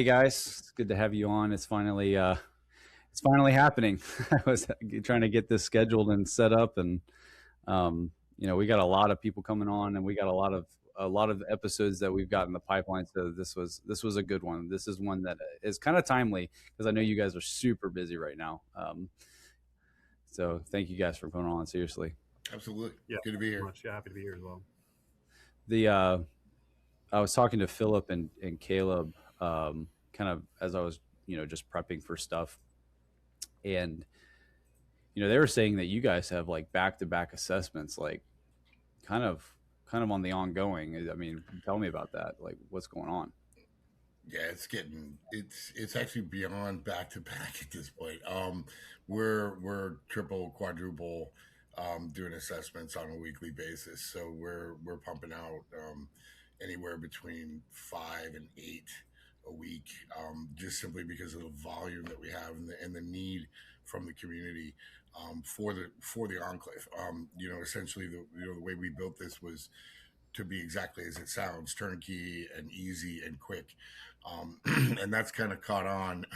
Hey guys, it's good to have you on. It's finally happening. I was trying to get this scheduled and set up, and we got a lot of people coming on, and we got a lot of episodes that we've got in the pipeline. So this was a good one. This is one that is kind of timely because I know you guys are super busy right now. So thank you guys for coming on. Seriously, Absolutely. Yeah, Good to be here. much. Yeah, happy to be here as well. the I was talking to Philip and Caleb, kind of as I was just prepping for stuff, and they were saying that you guys have like back-to-back assessments, like kind of on the ongoing. I mean, tell me about that. Like, what's going on? Yeah, it's actually beyond back to back at this point. We're triple, quadruple doing assessments on a weekly basis. So we're pumping out anywhere between 5 and 8 a week, just simply because of the volume that we have and the need from the community for the enclave. Essentially the way we built this was to be exactly as it sounds, turnkey and easy and quick. And that's kind of caught on.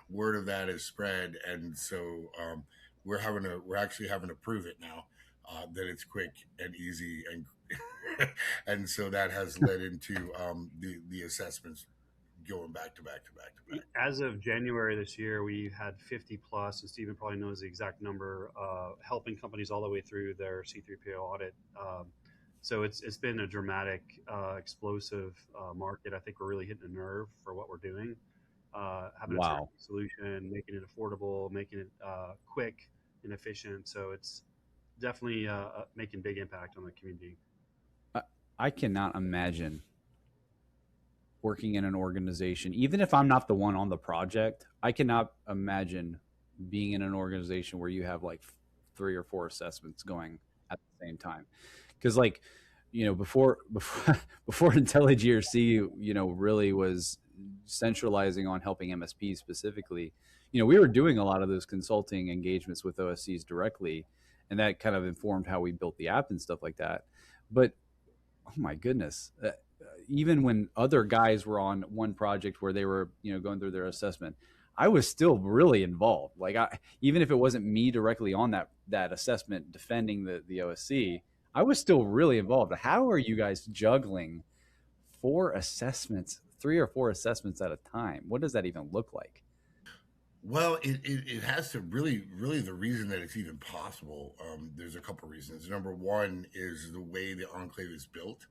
Word of that is spread. And so we're actually having to prove it now, that it's quick and easy. And so that has led into the assessments going back to back to back to back. As of January this year, we had 50 plus, and Stephen probably knows the exact number, helping companies all the way through their C3PO audit. So it's been a dramatic, explosive market. I think we're really hitting a nerve for what we're doing. Having a Wow. turnkey solution, making it affordable, making it quick and efficient. So it's definitely making big impact on the community. I cannot imagine working in an organization, even if I'm not the one on the project. I cannot imagine being in an organization where you have like 3 or 4 assessments going at the same time. Because before IntelliGRC, really was centralizing on helping MSPs specifically, we were doing a lot of those consulting engagements with OSCs directly, and that kind of informed how we built the app and stuff like that. But oh my goodness, even when other guys were on one project where they were, going through their assessment, I was still really involved. Like, even if it wasn't me directly on that assessment defending the OSC, I was still really involved. How are you guys juggling 4 assessments, 3 or 4 assessments at a time? What does that even look like? Well, it has to really the reason that it's even possible. There's a couple reasons. Number one is the way the enclave is built.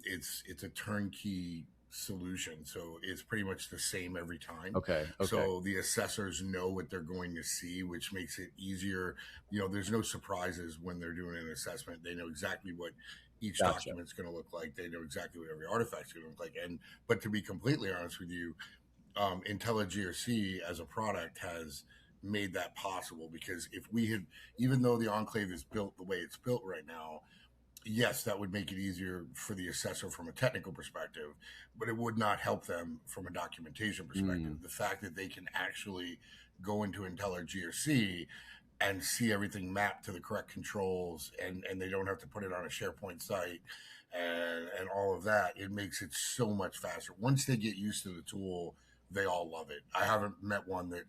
It's a turnkey solution, so it's pretty much the same every time. Okay. So the assessors know what they're going to see, which makes it easier. There's no surprises when they're doing an assessment. They know exactly what each Gotcha. document's going to look like. They know exactly what every artifact's going to look like. But to be completely honest with you, IntelliGRC as a product has made that possible, because if we had, even though the enclave is built the way it's built right now, yes, that would make it easier for the assessor from a technical perspective, but it would not help them from a documentation perspective. The fact that they can actually go into IntelliGRC and see everything mapped to the correct controls, and they don't have to put it on a SharePoint site and all of that, it makes it so much faster. Once they get used to the tool, they all love it. I haven't met one that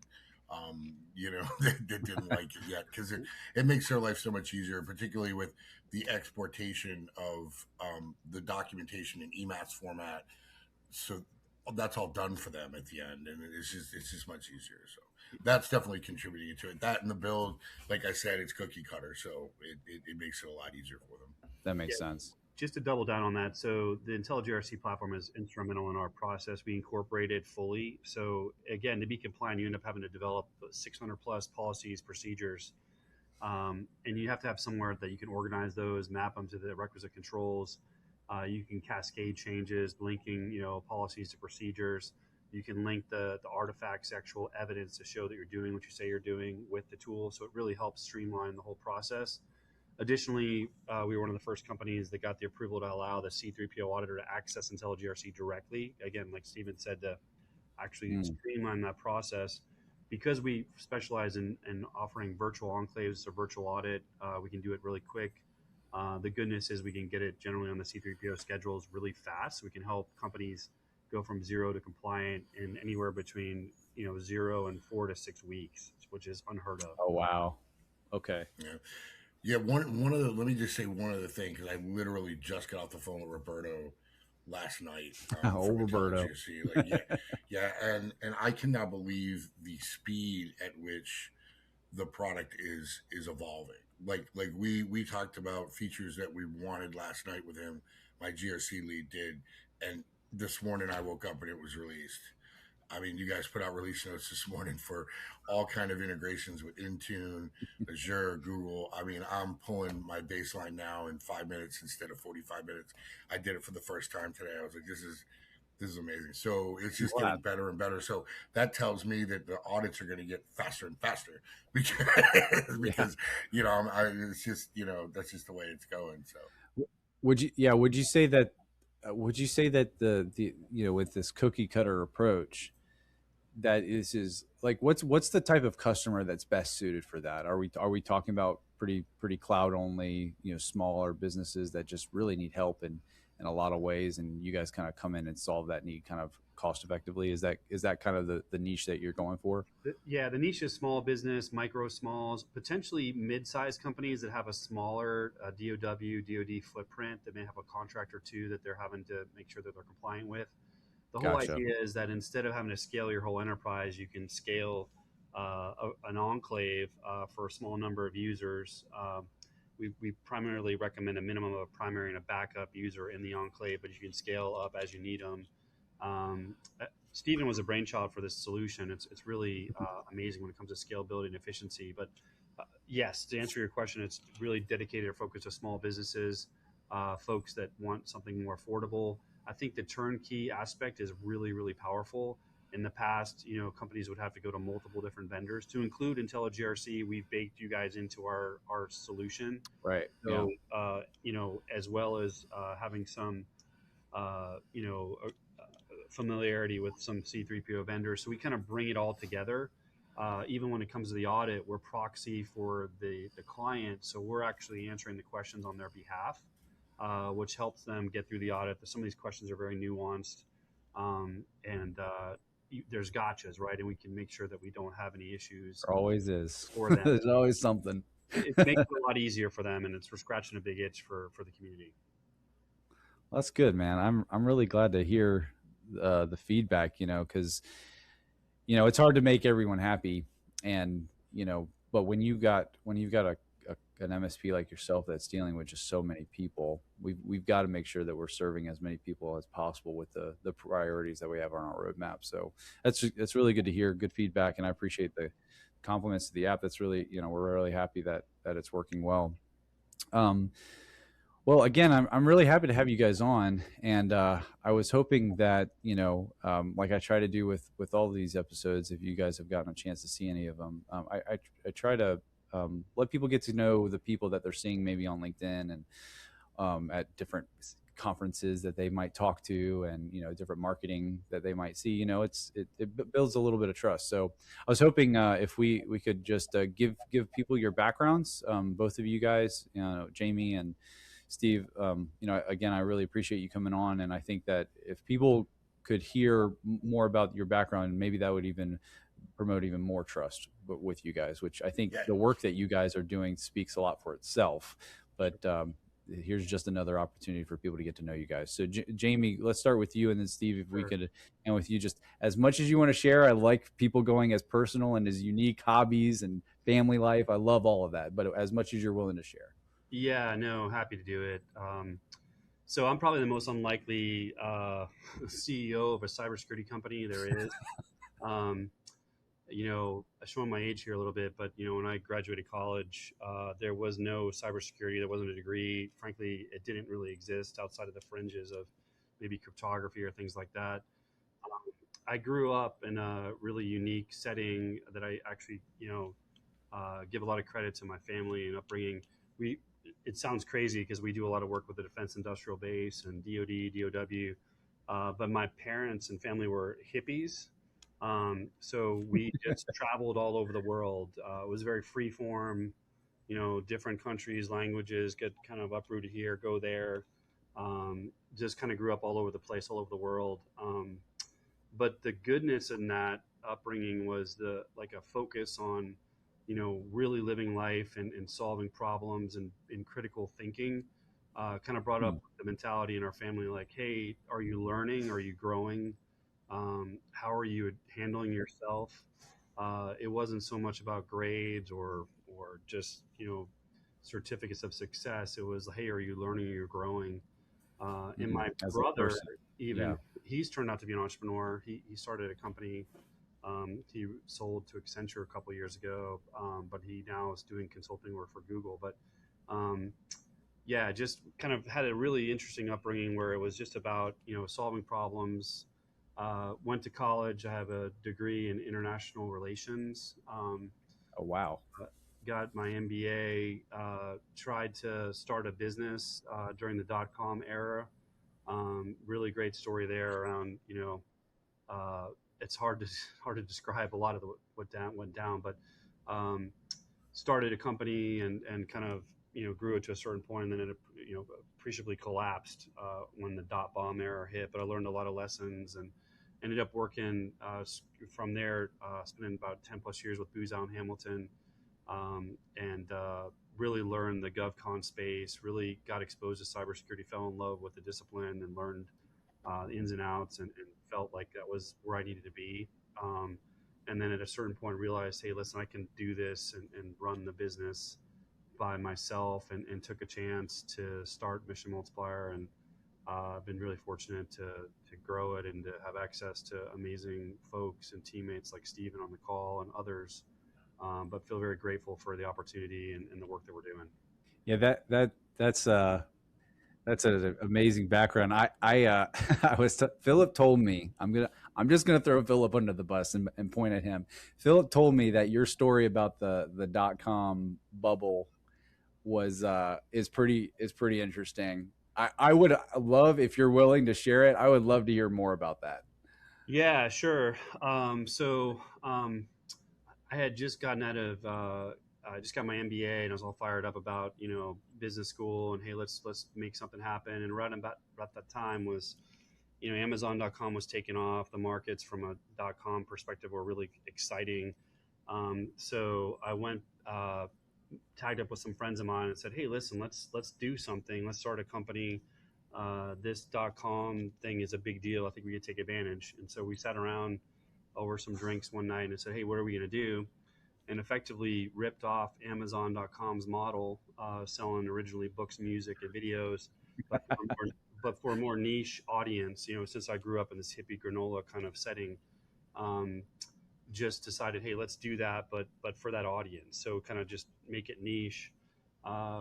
that didn't like it yet, because it makes their life so much easier, particularly with the exportation of the documentation in EMATS format. So that's all done for them at the end, and it's just much easier. So that's definitely contributing to it. That and the build, like I said, it's cookie cutter, so it makes it a lot easier for them. That makes sense. Just to double down on that, so the IntelliGRC platform is instrumental in our process. We incorporate it fully. So again, to be compliant, you end up having to develop 600 plus policies, procedures, and you have to have somewhere that you can organize those, map them to the requisite controls. You can cascade changes, linking policies to procedures. You can link the artifacts, actual evidence to show that you're doing what you say you're doing with the tool. So it really helps streamline the whole process. Additionally, we were one of the first companies that got the approval to allow the C3PO auditor to access IntelliGRC directly. Again, like Stephen said, to actually streamline that process. Because we specialize in offering virtual enclaves or virtual audit, we can do it really quick. The goodness is we can get it generally on the C3PO schedules really fast. So we can help companies go from 0 to compliant in anywhere between 0 and 4 to 6 weeks, which is unheard of. Oh, wow. Okay. Yeah. One of the, let me just say one other thing, because I literally just got off the phone with Roberto last night Oh, from Roberto. IntelliGRC. Like, yeah, and I cannot believe the speed at which the product is evolving. Like we talked about features that we wanted last night with him. My GRC lead did, and this morning I woke up and it was released. I mean, you guys put out release notes this morning for all kind of integrations with Intune, Azure, Google. I mean, I'm pulling my baseline now in 5 minutes instead of 45 minutes. I did it for the first time today. I was like, this is amazing. So it's just getting better and better. So that tells me that the audits are going to get faster and faster because it's just, that's just the way it's going. So would you say that the with this cookie cutter approach, that is like, what's the type of customer that's best suited for that? Are we talking about pretty cloud only, smaller businesses that just really need help in a lot of ways, and you guys kind of come in and solve that need kind of cost effectively? Is that kind of the niche that you're going for? Yeah, the niche is small business, micro smalls, potentially mid-sized companies that have a smaller DOD footprint, that may have a contract or two that they're having to make sure that they're compliant with. The whole Gotcha. idea is that instead of having to scale your whole enterprise, you can scale an enclave for a small number of users. We primarily recommend a minimum of a primary and a backup user in the enclave, but you can scale up as you need them. Stephen was a brainchild for this solution. It's really amazing when it comes to scalability and efficiency. But yes, to answer your question, it's really dedicated or focused to small businesses, folks that want something more affordable. I think the turnkey aspect is really, really powerful. In the past, companies would have to go to multiple different vendors to include IntelliGRC. We've baked you guys into our solution. Right. So, as well as having some, familiarity with some C3PO vendors. So we kind of bring it all together. Even when it comes to the audit, we're proxy for the client. So we're actually answering the questions on their behalf, which helps them get through the audit. Some of these questions are very nuanced, and there's gotchas, right? And we can make sure that we don't have any issues. There always is. For them. There's always something. It makes it a lot easier for them, and we're scratching a big itch for the community. That's good, man. I'm really glad to hear the feedback, because it's hard to make everyone happy, and but when you've got an MSP like yourself that's dealing with just so many people, we've got to make sure that we're serving as many people as possible with the priorities that we have on our roadmap. So that's really good to hear. Good feedback, and I appreciate the compliments to the app. That's really, we're really happy that it's working well. Well, again, I'm really happy to have you guys on, and I was hoping that like I try to do with all of these episodes, if you guys have gotten a chance to see any of them, I try to let people get to know the people that they're seeing maybe on LinkedIn and at different conferences that they might talk to, and different marketing that they might see. It builds a little bit of trust. So I was hoping if we could just give people your backgrounds, both of you guys, Jamie and Steve. Again, I really appreciate you coming on, and I think that if people could hear more about your background, maybe that would even promote even more trust with you guys, which I think the work that you guys are doing speaks a lot for itself. But here's just another opportunity for people to get to know you guys. So Jamie, let's start with you, and then Steve, if we could, and with you, just as much as you want to share. I like people going as personal and as unique hobbies and family life. I love all of that, but as much as you're willing to share. Yeah, no, happy to do it. So I'm probably the most unlikely CEO of a cybersecurity company there is. I'm showing my age here a little bit, but when I graduated college, there was no cybersecurity. There wasn't a degree. Frankly, it didn't really exist outside of the fringes of maybe cryptography or things like that. I grew up in a really unique setting that I actually, give a lot of credit to my family and upbringing. It sounds crazy because we do a lot of work with the Defense Industrial Base and DoD, DOW, but my parents and family were hippies. So we just traveled all over the world. It was very free form, different countries, languages, get kind of uprooted here, go there. Just kind of grew up all over the place, all over the world. But the goodness in that upbringing was like a focus on, really living life and solving problems and critical thinking. Kind of brought Hmm. up the mentality in our family, like, hey, are you learning? Are you growing? How are you handling yourself? It wasn't so much about grades or just certificates of success. It was, hey, are you learning? Are you growing? And Hmm. my As a brother, person. Yeah. even he's turned out to be an entrepreneur. He started a company. He sold to Accenture a couple years ago, but he now is doing consulting work for Google. But um, yeah, just kind of had a really interesting upbringing where it was just about solving problems. Went to college. I have a degree in international relations. Oh, wow. Got my MBA. Tried to start a business during the dot-com era. Really great story there around uh, it's hard to describe a lot of went down, but um, started a company and kind of grew it to a certain point, and then it appreciably collapsed when the dot bomb era hit. But I learned a lot of lessons and ended up working from there, spending about 10 plus years with Booz Allen Hamilton, and really learned the GovCon space. Really got exposed to cybersecurity, fell in love with the discipline, and learned the ins and outs, and felt like that was where I needed to be. Um, and then at a certain point realized, hey, listen, I can do this and run the business by myself, and took a chance to start Mission Multiplier, and I've been really fortunate to grow it and to have access to amazing folks and teammates like Steven on the call and others. But feel very grateful for the opportunity and the work that we're doing. Yeah, that's an amazing background. Philip told me, I'm just gonna throw Philip under the bus and point at him. Philip told me that your story about the .com bubble is pretty interesting. I would love, if you're willing to share it. I would love to hear more about that. Yeah, sure. I had just gotten out of I just got my MBA, and I was all fired up about business school, and hey, let's make something happen. And right about that time was Amazon.com was taking off. The markets from a .com perspective were really exciting. So I went tagged up with some friends of mine and said, hey, listen, let's do something. Let's start a company. This .com thing is a big deal. I think we could take advantage. And so we sat around over some drinks one night and said, hey, what are we going to do? And effectively ripped off Amazon.com's model, selling originally books, music, and videos, but for a more niche audience. Since I grew up in this hippie granola kind of setting, um, just decided, hey, let's do that, but for that audience. So kind of just make it niche.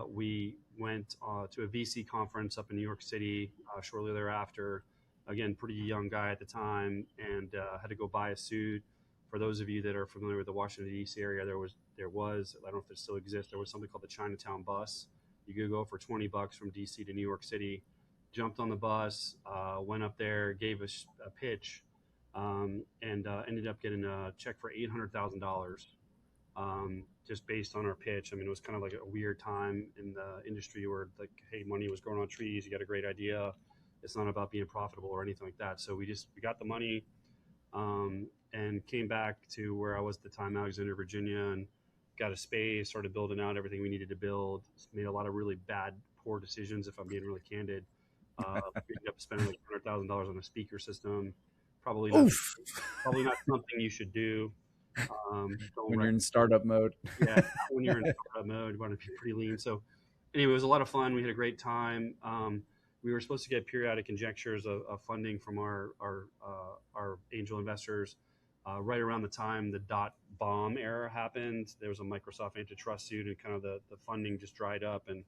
We went to a VC conference up in New York City shortly thereafter. Again, pretty young guy at the time, and had to go buy a suit. For those of you that are familiar with the Washington D.C. area, there was I don't know if it still exists. There was something called the Chinatown bus. You could go for $20 from D.C. to New York City. Jumped on the bus, went up there, gave a pitch, and ended up getting a check for $800,000, just based on our pitch. I mean, it was kind of like a weird time in the industry where, like, hey, money was growing on trees. You got a great idea. It's not about being profitable or anything like that. So we got the money, and came back to where I was at the time, Alexandria, Virginia, and got a space, started building out everything we needed to build. Made a lot of really bad, poor decisions, if I'm being really candid. We ended up spending like $100,000 on a speaker system. Probably not. Oof. Probably not something you should do. Don't When you're recommend. in startup mode. Yeah, when you're in startup mode, you want to be pretty lean. So, anyway, it was a lot of fun. We had a great time. We were supposed to get periodic injectures of funding from our angel investors. Right around the time the dot bomb era happened, there was a Microsoft antitrust suit, and kind of the funding just dried up. And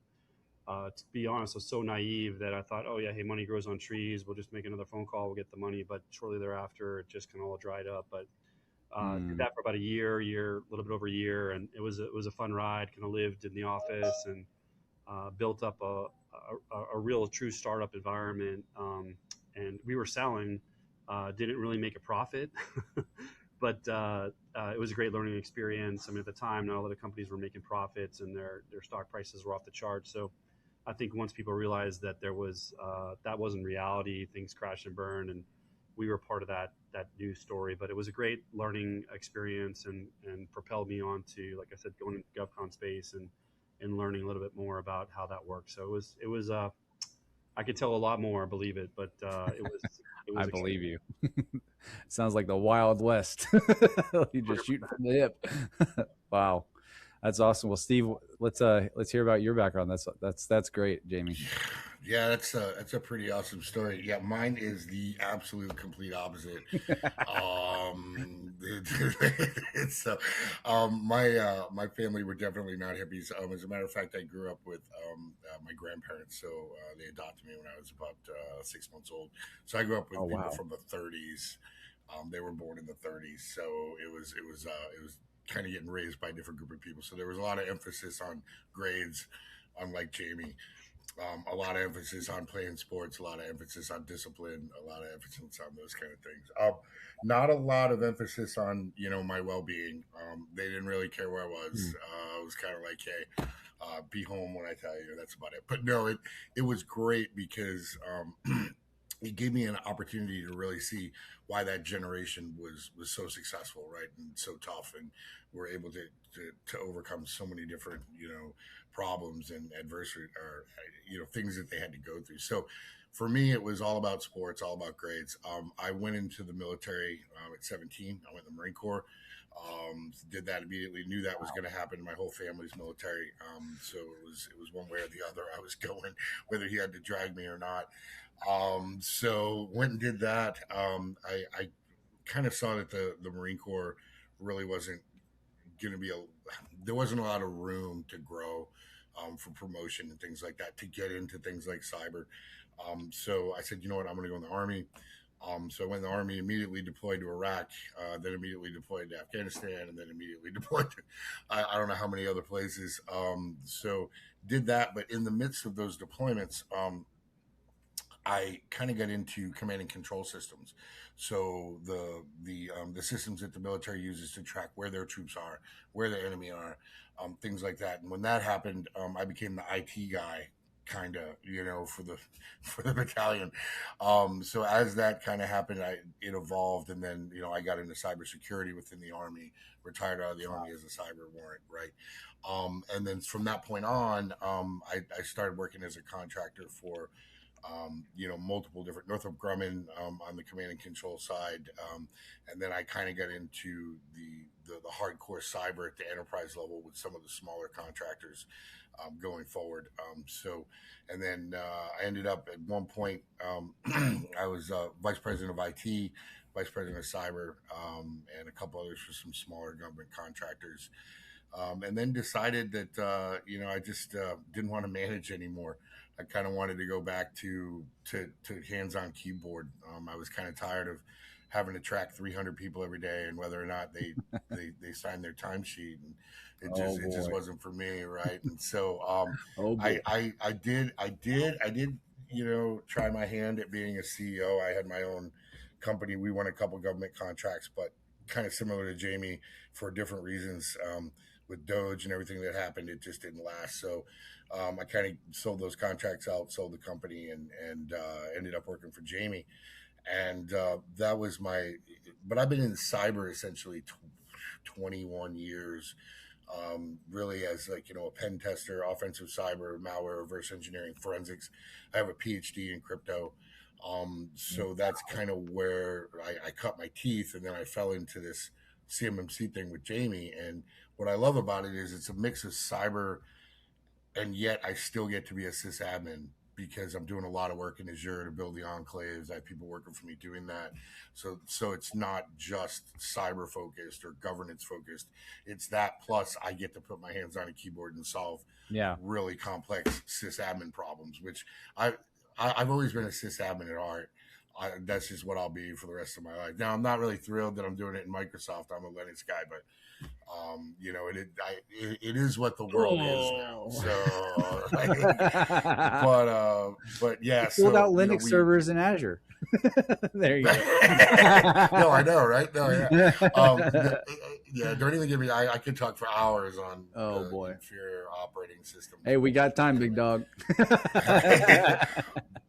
to be honest, I was so naive that I thought, oh yeah, hey, money grows on trees. We'll just make another phone call. We'll get the money. But shortly thereafter, it just kind of all dried up. But did Mm. that for about a year, a little bit over a year, and it was a fun ride. Kind of lived in the office and built up a real true startup environment. And we were selling, didn't really make a profit, but it was a great learning experience. I mean, at the time, not a lot of companies were making profits, and their stock prices were off the charts. So I think once people realized that there was that wasn't reality, things crash and burn, and we were part of that news story. But it was a great learning experience, and propelled me on to, like I said, going into GovCon space and learning a little bit more about how that works. So it was I could tell a lot more, believe it, but it I was believe exciting. you. Sounds like the Wild West. You just shoot 100%. from the hip. Wow, that's awesome. Well, Steve, let's hear about your background. That's great, Jamie. Yeah, that's a pretty awesome story. Yeah, mine is the absolute complete opposite. It's my family were definitely not hippies. As a matter of fact, I grew up with my grandparents, so they adopted me when I was about 6 months old. So I grew up Oh with people wow. from the 30s. They were born in the 30s, so it was kind of getting raised by a different group of people. So there was a lot of emphasis on grades, unlike Jamie. A lot of emphasis on playing sports, a lot of emphasis on discipline, a lot of emphasis on those kind of things. Not a lot of emphasis on my well being. They didn't really care where I was. Hmm. It was kind of like, hey, be home when I tell you. That's about it. But no, it was great because it gave me an opportunity to really see why that generation was so successful, right, and so tough, and were able to overcome so many different problems and adversity, or things that they had to go through. So for me, it was all about sports, all about grades. I went into the military at 17. I went in the Marine Corps. Did that immediately. Knew that was going to happen. My whole family's military, so it was one way or the other. I was going, whether he had to drag me or not. So went and did that. I kind of saw that the Marine Corps really wasn't going to be there wasn't a lot of room to grow for promotion and things like that to get into things like cyber. So I said, you know what, I'm going to go in the Army. So I went in the Army, immediately deployed to Iraq, then immediately deployed to Afghanistan, and then immediately deployed to I don't know how many other places. So did that, but in the midst of those deployments, I kind of got into command and control systems. So the systems that the military uses to track where their troops are, where the enemy are, things like that. And when that happened, I became the IT guy, kind of, for the for the battalion. So as that kind of happened, it evolved, and then I got into cybersecurity within the Army. Retired out of the Army as a cyber warrant, right? And then from that point on, I started working as a contractor for multiple different Northrop Grumman on the command and control side, and then I kind of got into the hardcore cyber at the enterprise level with some of the smaller contractors going forward. And then I ended up at one point. I was vice president of IT, vice president of cyber, and a couple others for some smaller government contractors. And then decided that I just didn't want to manage anymore. I kind of wanted to go back to hands-on keyboard. I was kind of tired of having to track 300 people every day and whether or not they signed their timesheet, and Oh it just boy. wasn't for me, right? And so Oh boy. I did try my hand at being a CEO. I had my own company. We won a couple government contracts, but kind of similar to Jamie for different reasons. With Doge and everything that happened, it just didn't last. So I kind of sold those contracts out, sold the company, and ended up working for Jamie. And that was my. But I've been in cyber essentially 21 years, really as like a pen tester, offensive cyber, malware, reverse engineering, forensics. I have a PhD in crypto. So that's kind of where I cut my teeth, and then I fell into this CMMC thing with Jamie. And what I love about it is it's a mix of cyber, and yet I still get to be a sysadmin because I'm doing a lot of work in Azure to build the enclaves. I have people working for me doing that. So it's not just cyber focused or governance focused. It's that plus I get to put my hands on a keyboard and solve Yeah. really complex sysadmin problems, which I've always been a sysadmin at heart. That's just what I'll be for the rest of my life. Now, I'm not really thrilled that I'm doing it in Microsoft. I'm a Linux guy, but You know, it is what the world is now. So, but yeah, you pulled so out Linux servers in Azure. There you go. No, I know, right? No, yeah. Yeah, don't even give me. I could talk for hours on boy, inferior operating systems. Hey, we got time, big dog.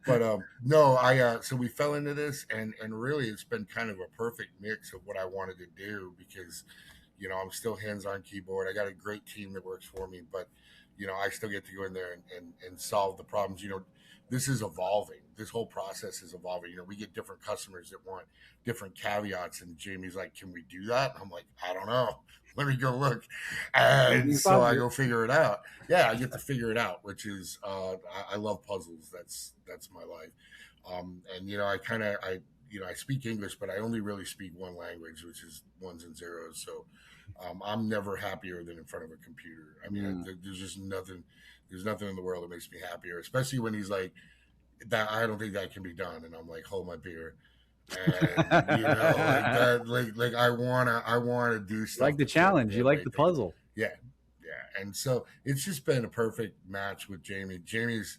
But no, so we fell into this, and really, it's been kind of a perfect mix of what I wanted to do because, you know, I'm still hands-on keyboard. I got a great team that works for me, but you know, I still get to go in there and solve the problems. You know, this is evolving. This whole process is evolving. You know, we get different customers that want different caveats, and Jamie's like, "Can we do that?" I'm like, "I don't know. Let me go look." And so I go figure it out. Yeah, I get to figure it out, which is I love puzzles. That's my life. And you know, I speak English, but I only really speak one language, which is ones and zeros. So I'm never happier than in front of a computer. I mean, there's just nothing. There's nothing in the world that makes me happier, especially when he's like, "That I don't think that can be done," and I'm like, "Hold my beer." And you know, like that, like I wanna do stuff. Like the challenge, you like the puzzle. Yeah. And so it's just been a perfect match with Jamie. Jamie's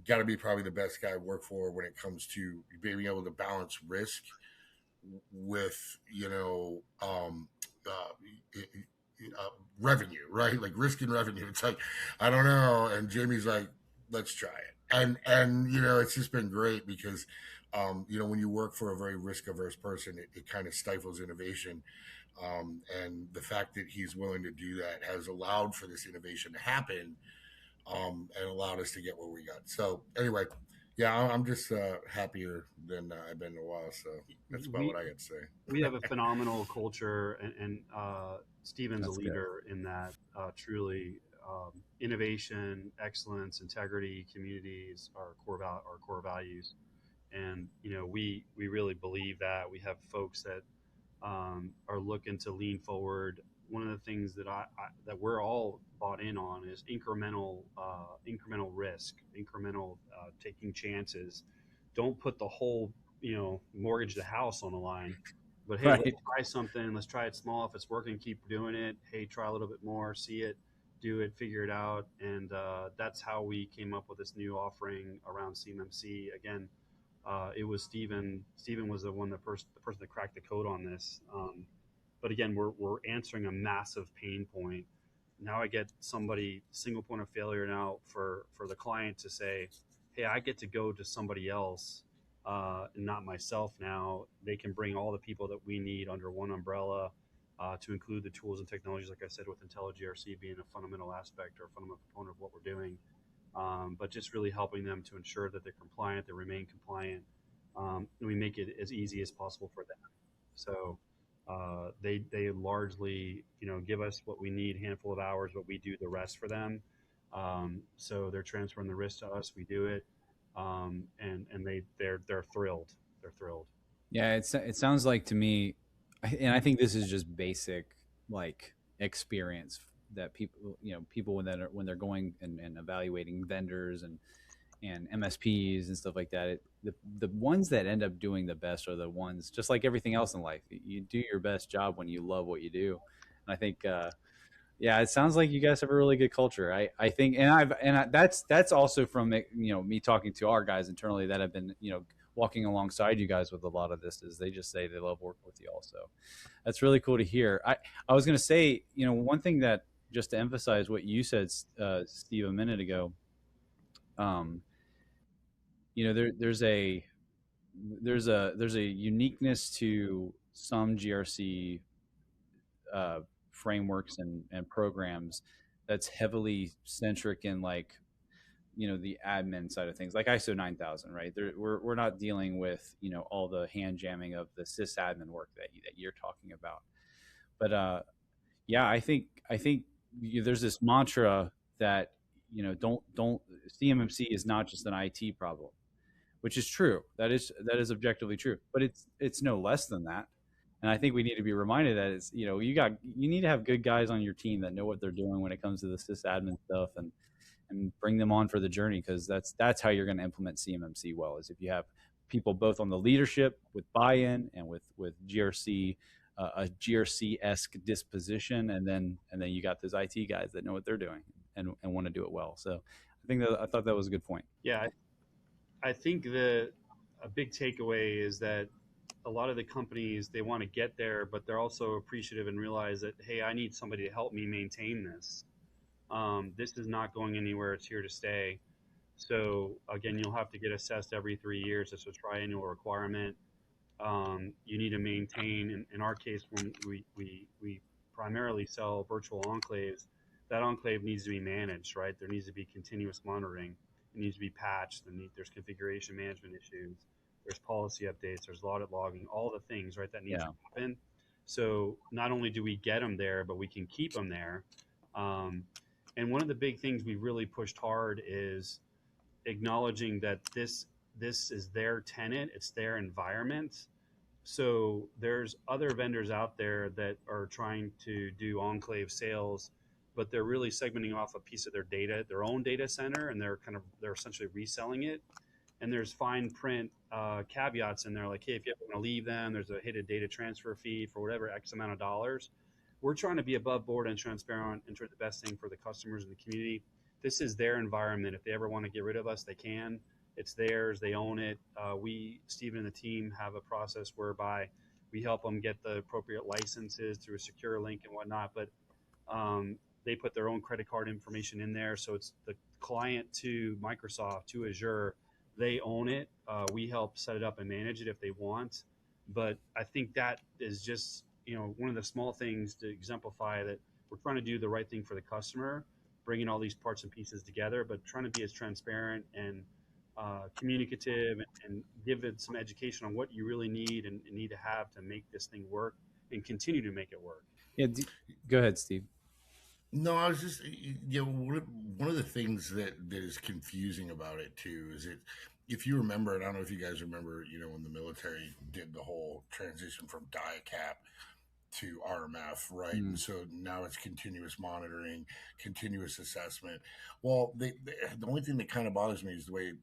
got to be probably the best guy I work for when it comes to being able to balance risk with, you know, revenue, right? Like risk and revenue. It's like, I don't know. And Jamie's like, let's try it. And you know, it's just been great because, you know, when you work for a very risk averse person, it kind of stifles innovation. And the fact that he's willing to do that has allowed for this innovation to happen, and allowed us to get where we got. So anyway, yeah, I'm just happier than I've been in a while. So that's about what I got to say. We have a phenomenal culture, and Stephen's a leader in that. Truly, innovation, excellence, integrity, communities are our core values, and you know, we really believe that. We have folks that are looking to lean forward. One of the things that that we're all bought in on is incremental risk, incremental taking chances. Don't put the whole, you know, mortgage the house on the line. But hey, let's try something. Let's try it small. If it's working, keep doing it. Hey, try a little bit more, see it, do it, figure it out. And that's how we came up with this new offering around CMMC. Again, it was Stephen. Stephen was the person that cracked the code on this. But again, we're answering a massive pain point. Now I get somebody single point of failure now for the client to say, hey, I get to go to somebody else, and not myself now. They can bring all the people that we need under one umbrella, to include the tools and technologies, like I said, with IntelliGRC being a fundamental aspect or a fundamental component of what we're doing. But just really helping them to ensure that they're compliant, they remain compliant, and we make it as easy as possible for them. So they largely, you know, give us what we need, handful of hours, but we do the rest for them. So they're transferring the risk to us. We do it, and they're thrilled. They're thrilled. Yeah, it sounds like to me, and I think this is just basic like experience that people, you know, people when they're going and evaluating vendors and MSPs and stuff like that, the ones that end up doing the best are the ones, just like everything else in life, you do your best job when you love what you do. And I think yeah, it sounds like you guys have a really good culture. I think, that's also from, you know, me talking to our guys internally that have been, you know, walking alongside you guys with a lot of this, is they just say they love working with you all. So that's really cool to hear. I was going to say, you know, one thing that, just to emphasize what you said, Steve, a minute ago, you know, there's a uniqueness to some GRC frameworks and programs that's heavily centric in, like, you know, the admin side of things, like ISO 9000, right? We're not dealing with, you know, all the hand jamming of the sysadmin work that you're talking about. But yeah, I think there's this mantra that, you know, don't CMMC is not just an IT problem, which is true. That is objectively true, but it's no less than that. And I think we need to be reminded that it's, you know, you need to have good guys on your team that know what they're doing when it comes to the sysadmin stuff, and bring them on for the journey, because that's how you're going to implement CMMC well, is if you have people both on the leadership with buy-in and with GRC a GRC-esque disposition, and then you got those IT guys that know what they're doing and want to do it well. So I thought that was a good point. Yeah, I think a big takeaway is that a lot of the companies, they want to get there, but they're also appreciative and realize that, hey, I need somebody to help me maintain this. This is not going anywhere; it's here to stay. So again, you'll have to get assessed every 3 years. It's a triennial requirement. You need to maintain. In our case, when we primarily sell virtual enclaves, that enclave needs to be managed, right? There needs to be continuous monitoring. It needs to be patched. There's configuration management issues. There's policy updates. There's audit logging. All the things, right, that needs to happen. So not only do we get them there, but we can keep them there. And one of the big things we really pushed hard is acknowledging that this is their tenant, it's their environment. So there's other vendors out there that are trying to do enclave sales, but they're really segmenting off a piece of their data, their own data center, and they're essentially reselling it. And there's fine print caveats in there, like, hey, if you ever want to leave them, there's a hidden data transfer fee for whatever X amount of dollars. We're trying to be above board and transparent and try the best thing for the customers and the community. This is their environment. If they ever want to get rid of us, they can. It's theirs. They own it. Stephen and the team have a process whereby we help them get the appropriate licenses through a secure link and whatnot. But they put their own credit card information in there. So it's the client to Microsoft, to Azure. They own it. We help set it up and manage it if they want. But I think that is just, one of the small things to exemplify that we're trying to do the right thing for the customer, bringing all these parts and pieces together, but trying to be as transparent and communicative and give it some education on what you really need and need to have to make this thing work and continue to make it work. Yeah, go ahead, Steve. No, I was just, one of the things that is confusing about it too is if you remember, and I don't know if you guys remember, when the military did the whole transition from DIACAP to RMF, right? And so now it's continuous monitoring, continuous assessment. Well, the only thing that kind of bothers me is the way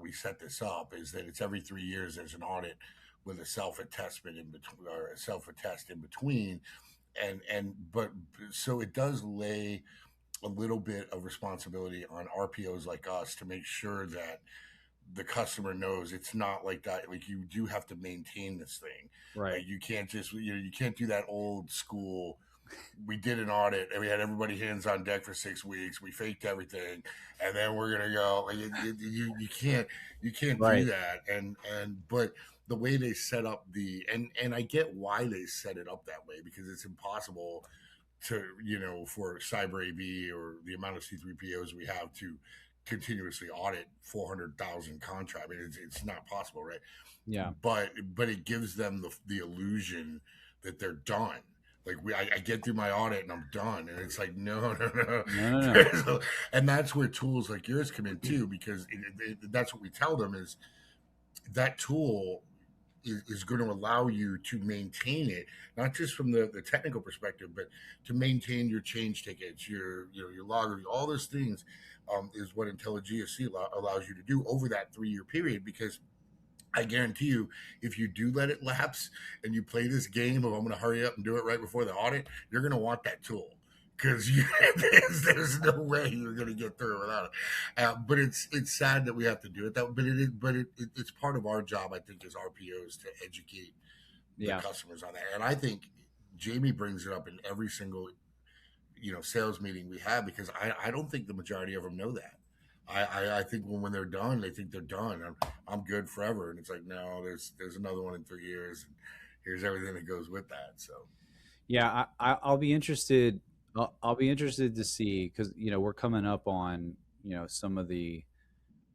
we set this up is that it's every 3 years there's an audit with a self-attestment in between, or a self-attest in between. But so it does lay a little bit of responsibility on RPOs like us to make sure that the customer knows it's not like that. Like, you do have to maintain this thing, right? Like, you can't just, you can't do that old school. We did an audit and we had everybody hands on deck for 6 weeks. We faked everything, and then we're gonna go. Like, you can't right. do that. But the way they set up and I get why they set it up that way, because it's impossible to, for cyber AV or the amount of C3POs we have to continuously audit 400,000 contracts. I mean, it's not possible, right? Yeah. But it gives them the illusion that they're done. Like, I get through my audit and I'm done, and it's like no. And that's where tools like yours come in too, because that's what we tell them is that tool is going to allow you to maintain it, not just from the technical perspective, but to maintain your change tickets, your log, all those things, is what IntelliGRC allows you to do over that 3-year period. Because I guarantee you, if you do let it lapse and you play this game of I'm going to hurry up and do it right before the audit, you're going to want that tool, because there's no way you're going to get through it without it. But it's sad that we have to do it that way. But it's part of our job, I think, as RPOs to educate the customers on that. And I think Jamie brings it up in every single sales meeting we have, because I don't think the majority of them know that. I think when they're done, they think they're done. I'm good forever, and it's like, no, there's another one in 3 years, and here's everything that goes with that. So, yeah, I'll be interested. I'll be interested to see, because we're coming up on some of the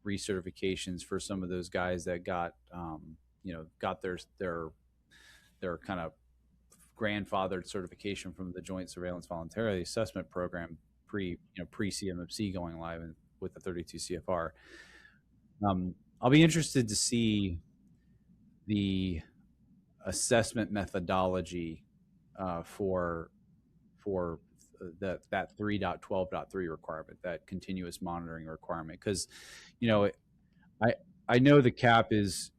recertifications for some of those guys that got got their kind of grandfathered certification from the Joint Surveillance Voluntary Assessment Program pre CMMC going live with the 32 CFR. I'll be interested to see the assessment methodology for that 3.12.3 requirement, that continuous monitoring requirement, because I know the cap is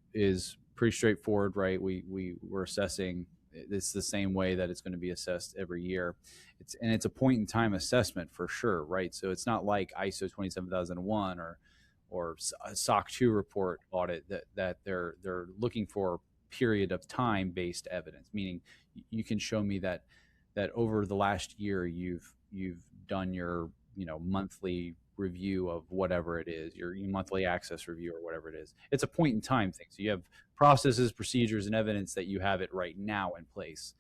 pretty straightforward, right? We're assessing it's the same way that it's going to be assessed every year. It's a point in time assessment for sure, right? So it's not like ISO 27001 or a SOC 2 report audit that they're looking for period of time based evidence, meaning you can show me that over the last year you've done your monthly review of whatever it is, your monthly access review or whatever it is. It's a point in time thing. So you have processes, procedures, and evidence that you have it right now in place.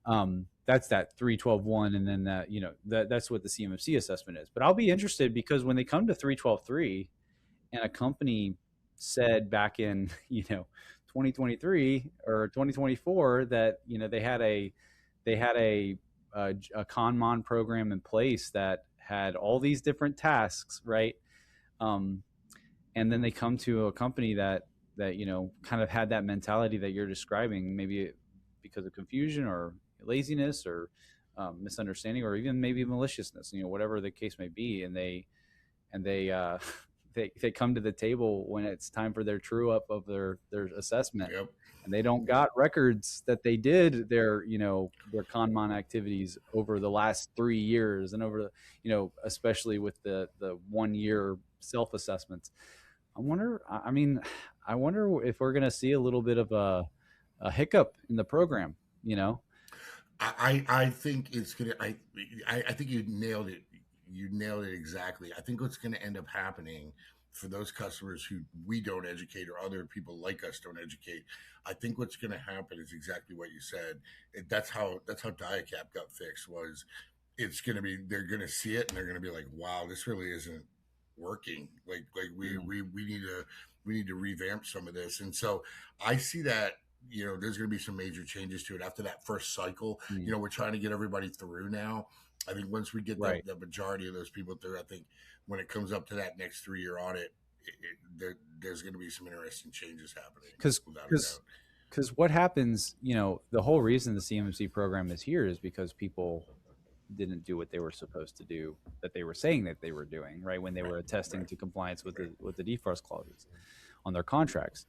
That's that 312.1, and then that's what the CMMC assessment is. But I'll be interested because when they come to 312.3, and a company said back in 2023 or 2024 that they had a ConMon program in place that had all these different tasks, right? And then they come to a company that kind of had that mentality that you're describing, maybe because of confusion or laziness or misunderstanding or even maybe maliciousness, whatever the case may be, and they come to the table when it's time for their true up of their assessment. Yep. And they don't got records that they did their ConMon activities over the last 3 years and over, especially with the 1 year self-assessments. I wonder if we're going to see a little bit of a hiccup in the program, I think it's going to, I think you nailed it. You nailed it exactly. I think what's going to end up happening for those customers who we don't educate or other people like us don't educate, I think what's going to happen is exactly what you said. That's how DIACAP got fixed. Was it's going to be, they're going to see it and they're going to be like, wow, this really isn't working. Like we need to revamp some of this. And so I see that, there's going to be some major changes to it after that first cycle. We're trying to get everybody through now. I think once we get the majority of those people through, I think when it comes up to that next 3-year audit, there's going to be some interesting changes happening. Because what happens, the whole reason the CMMC program is here is because people didn't do what they were supposed to do, that they were saying that they were doing, right, when they were attesting to compliance with the defrost clauses on their contracts.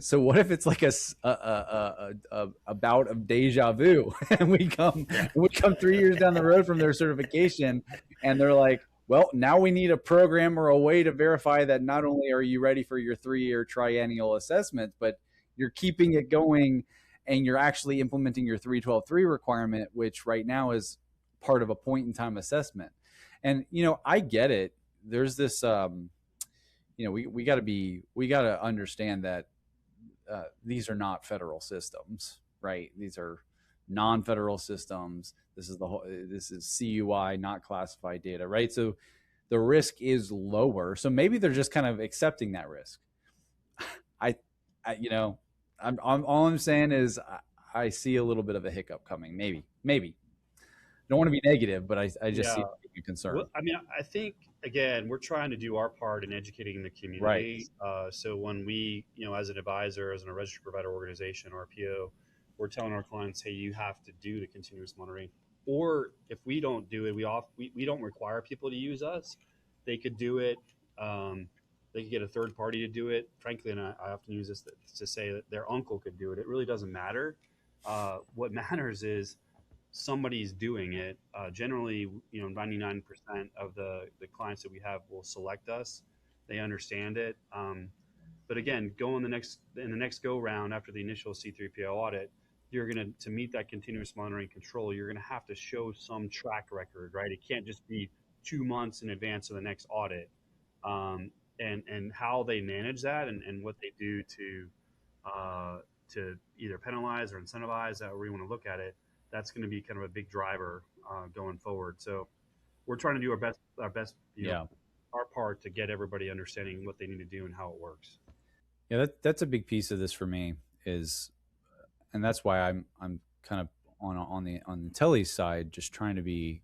So what if it's like a bout of deja vu, and we come 3 years down the road from their certification, and they're like, well, now we need a program or a way to verify that not only are you ready for your 3-year triennial assessment, but you're keeping it going, and you're actually implementing your 312.3 requirement, which right now is part of a point in time assessment. And I get it. There's this, we got to understand that. These are not federal systems, right? These are non-federal systems. This is CUI, not classified data, right? So the risk is lower. So maybe they're just kind of accepting that risk. All I'm saying is I see a little bit of a hiccup coming. Maybe. Don't want to be negative, but I just see a concern. Well, I think, again, we're trying to do our part in educating the community. Right. So when we, as an advisor, as a registered provider organization, RPO, we're telling our clients, hey, you have to do the continuous monitoring. Or if we don't do it, we don't require people to use us. They could do it. They could get a third party to do it. Frankly, and I often use this to say that their uncle could do it. It really doesn't matter. What matters is somebody's doing it. Generally, 99% of the clients that we have will select us. They understand it. But again, in the next go round after the initial C3PO audit, you're going to meet that continuous monitoring control. You're going to have to show some track record, right? It can't just be 2 months in advance of the next audit. And how they manage that and what they do to either penalize or incentivize, however you want to look at it, that's going to be kind of a big driver going forward. So we're trying to do our best, our part to get everybody understanding what they need to do and how it works. Yeah, that's a big piece of this for me and that's why I'm kind of on the Telly's side, just trying to be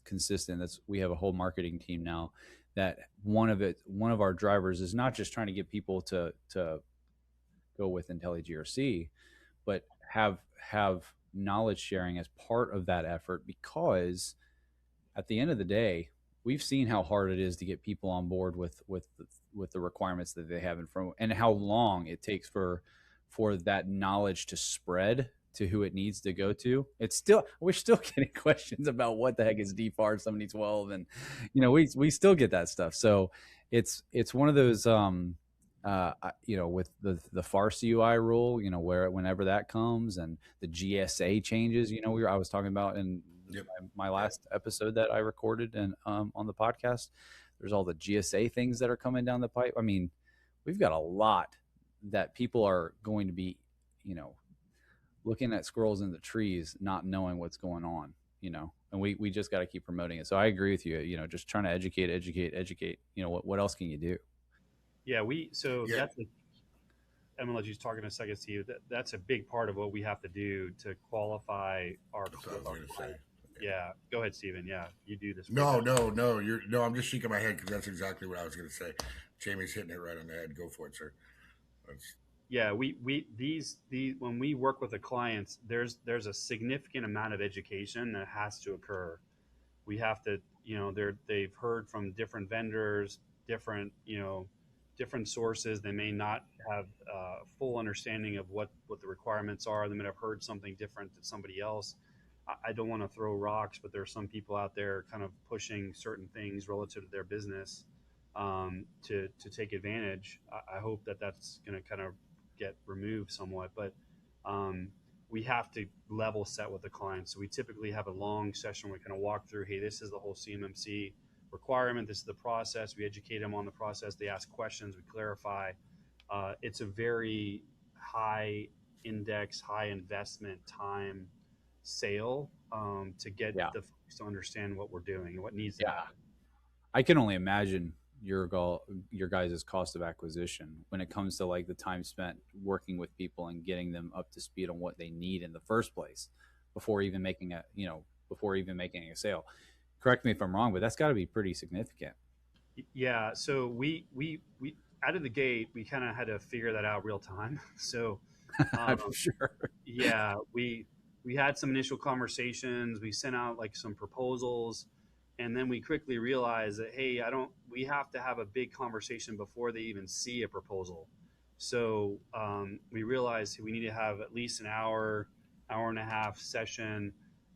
consistent. We have a whole marketing team now that one of our drivers is not just trying to get people to go with IntelliGRC, but have knowledge sharing as part of that effort, because at the end of the day, we've seen how hard it is to get people on board with the requirements that they have in front, and how long it takes for that knowledge to spread to who it needs to go to. We're still getting questions about what the heck is DFAR 7012, and we still get that stuff. So it's one of those with the farce UI rule, whenever that comes, and the GSA changes, I was talking about in my last episode that I recorded and on the podcast. There's all the GSA things that are coming down the pipe. I mean, we've got a lot that people are going to be, looking at squirrels in the trees, not knowing what's going on, and we just got to keep promoting it. So I agree with you, just trying to educate, what else can you do? Yeah. I'm going to let you talk in a second, Steve. That's a big part of what we have to do to qualify our client. Yeah, go ahead, Steven. Yeah, you do this. No. I'm just shaking my head because that's exactly what I was going to say. Jamie's hitting it right on the head. Go for it, sir. Yeah, these when we work with the clients, there's a significant amount of education that has to occur. We have to, they've heard from different vendors, different sources. They may not have full understanding of what the requirements are. They may have heard something different than somebody else. I don't want to throw rocks, but there are some people out there kind of pushing certain things relative to their business to take advantage. I hope that's going to kind of get removed somewhat, but we have to level set with the client. So we typically have a long session where we kind of walk through, hey, this is the whole CMMC requirement. This is the process. We educate them on the process. They ask questions. We clarify. It's a very high index, high investment time sale to get the folks to understand what we're doing and what needs to happen. I can only imagine your guys' cost of acquisition when it comes to like the time spent working with people and getting them up to speed on what they need in the first place before even making a sale. Correct me if I'm wrong, but that's got to be pretty significant. Yeah. So we out of the gate, we kind of had to figure that out real time. So I'm sure. Yeah, we had some initial conversations. We sent out like some proposals, and then we quickly realized that, hey, we have to have a big conversation before they even see a proposal. So we realized we need to have at least an hour and a half session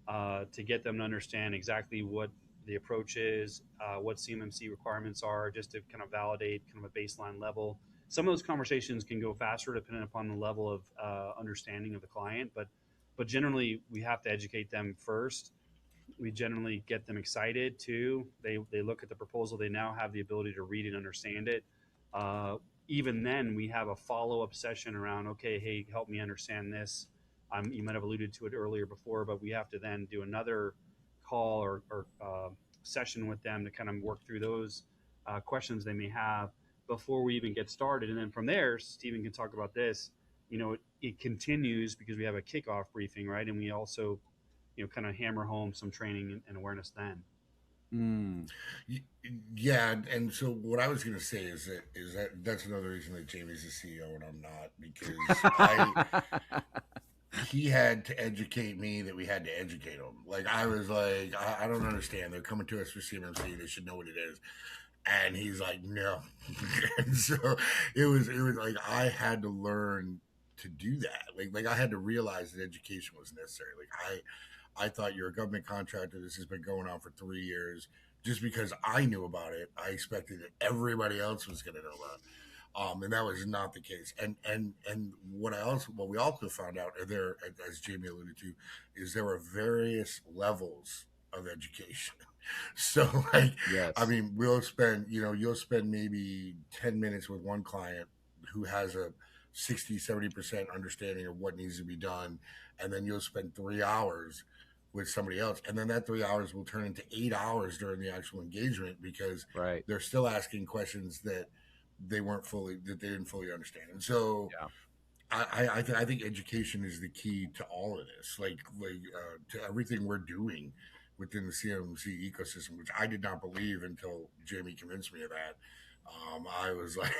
to get them to understand exactly what the approach is, what CMMC requirements are, just to kind of validate kind of a baseline level. Some of those conversations can go faster depending upon the level of understanding of the client, but generally we have to educate them first. We generally get them excited too. They look at the proposal. They now have the ability to read and understand it. Even then, we have a follow-up session around, okay, hey, help me understand this. You might have alluded to it earlier before, but we have to then do another call or session with them to kind of work through those questions they may have before we even get started. And then from there, Stephen can talk about this. It continues because we have a kickoff briefing, right? And we also, kind of hammer home some training and awareness then. Yeah, and so what I was going to say is that that's another reason that Jamie's the CEO and I'm not, because he had to educate me that we had to educate him. Like I was like, I don't understand. They're coming to us for CMMC. They should know what it is. And he's like, no. And so it was like I had to learn to do that. Like I had to realize that education was necessary. Like I thought you're a government contractor. This has been going on for 3 years. Just because I knew about it, I expected that everybody else was going to know about it. And that was not the case. And what we also found out there, as Jamie alluded to, is there were various levels of education. So yes. I mean, you'll spend maybe 10 minutes with one client who has a 60-70% understanding of what needs to be done. And then you'll spend 3 hours with somebody else. And then that 3 hours will turn into 8 hours during the actual engagement because they're still asking questions that they didn't fully understand. And so I think education is the key to all of this, like to everything we're doing within the CMMC ecosystem, which I did not believe until Jamie convinced me of that. I was like,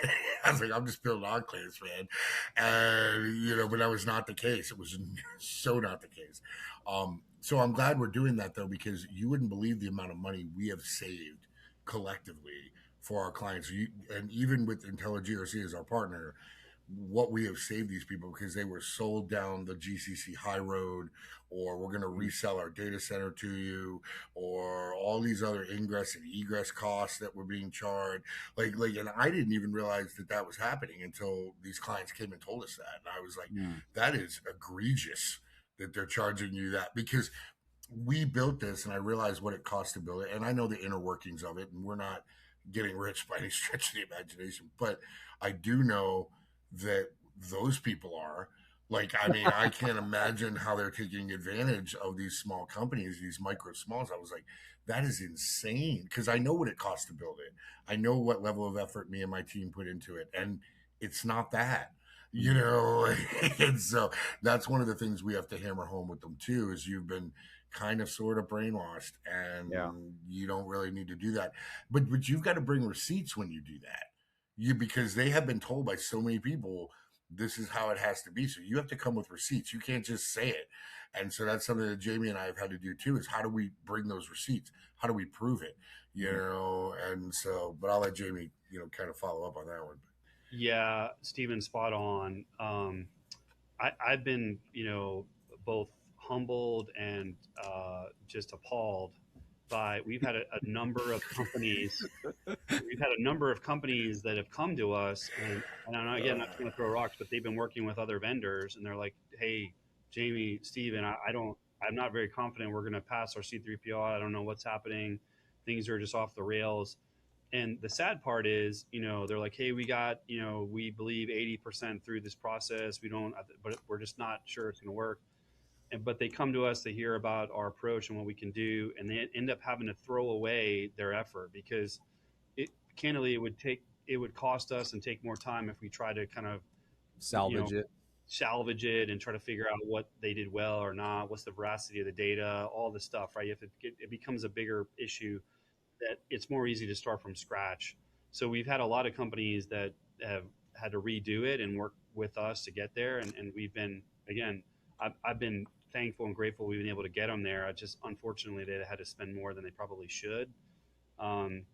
I'm just building enclaves, man. And, but that was not the case. It was so not the case. So I'm glad we're doing that, though, because you wouldn't believe the amount of money we have saved collectively for our clients. And even with IntelliGRC as our partner, what we have saved these people, because they were sold down the GCC high road, or we're going to resell our data center to you, or all these other ingress and egress costs that were being charged. And I didn't even realize that that was happening until these clients came and told us that. And I was like, that is egregious that they're charging you that, because we built this and I realized what it cost to build it. And I know the inner workings of it, and we're not getting rich by any stretch of the imagination, but I do know that those people are I can't imagine how they're taking advantage of these small companies, these micro smalls. I was like, that is insane, because I know what it costs to build it. I know what level of effort me and my team put into it, and it's not that, and so that's one of the things we have to hammer home with them too, is you've been kind of sort of brainwashed, and you don't really need to do that. But you've got to bring receipts when you do that. Because they have been told by so many people, this is how it has to be. So you have to come with receipts. You can't just say it. And so that's something that Jamie and I have had to do too, is how do we bring those receipts? How do we prove it? And so, but I'll let Jamie, kind of follow up on that one. Yeah, Stephen, spot on. I've been, both humbled and just appalled by, we've had a number of companies. We've had a number of companies that have come to us, and I'm again not going to throw rocks, but they've been working with other vendors, and they're like, "Hey, Jamie, Stephen, I'm not very confident we're going to pass our C3PO. I don't know what's happening. Things are just off the rails." And the sad part is, they're like, "Hey, we got, we believe 80% through this process. We don't, but we're just not sure it's going to work." But they come to us to hear about our approach and what we can do, and they end up having to throw away their effort, because candidly it would cost us and take more time if we try to kind of salvage it and try to figure out what they did well or not, what's the veracity of the data, all this stuff, right? It becomes a bigger issue, that it's more easy to start from scratch. So we've had a lot of companies that have had to redo it and work with us to get there, and we've been, again, I've been thankful and grateful we've been able to get them there. I just, unfortunately, they had to spend more than they probably should. One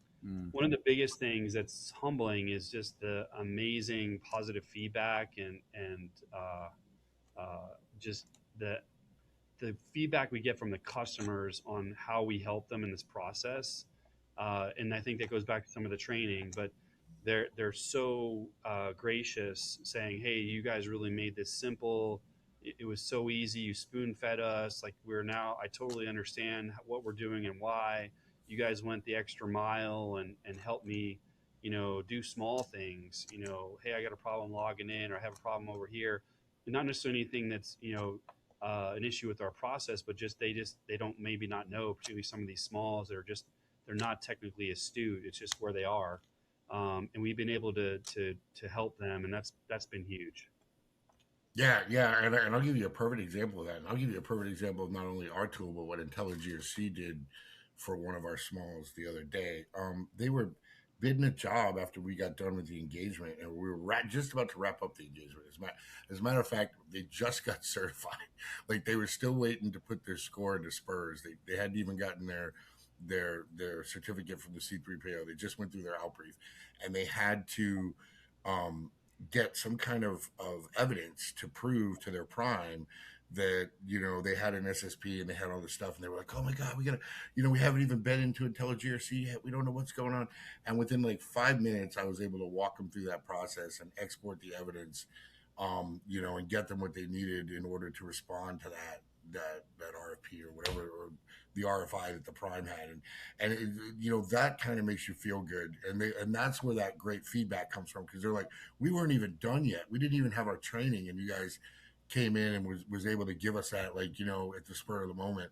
of the biggest things that's humbling is just the amazing positive feedback and just the feedback we get from the customers on how we help them in this process. And I think that goes back to some of the training, but they're so gracious, saying, "Hey, you guys really made this simple. It was so easy. You spoon fed us. Like, I totally understand what we're doing and why. You guys went the extra mile and helped me, do small things. Hey, I got a problem logging in, or I have a problem over here. And not necessarily anything that's, an issue with our process, but they don't maybe not know, particularly some of these smalls that are just, they're not technically astute. It's just where they are. And we've been able to help them. And that's been huge. Yeah, and I'll give you a perfect example of that. And I'll give you a perfect example of not only our tool, but what IntelliGRC did for one of our smalls the other day. They were bidding a job after we got done with the engagement, and we were just about to wrap up the engagement. As a matter of fact, they just got certified. Like, they were still waiting to put their score into Spurs. They hadn't even gotten their certificate from the C3PO. They just went through their outbrief, and they had to get some kind of evidence to prove to their prime that, they had an SSP and they had all this stuff, and they were like, "Oh my God, we gotta, we haven't even been into IntelliGRC yet. We don't know what's going on." And within like 5 minutes, I was able to walk them through that process and export the evidence, and get them what they needed in order to respond to that RFP or whatever, or the RFI that the prime had. And it, that kind of makes you feel good. And that's where that great feedback comes from, because they're like, "We weren't even done yet. We didn't even have our training, and you guys came in and was able to give us that, like, at the spur of the moment."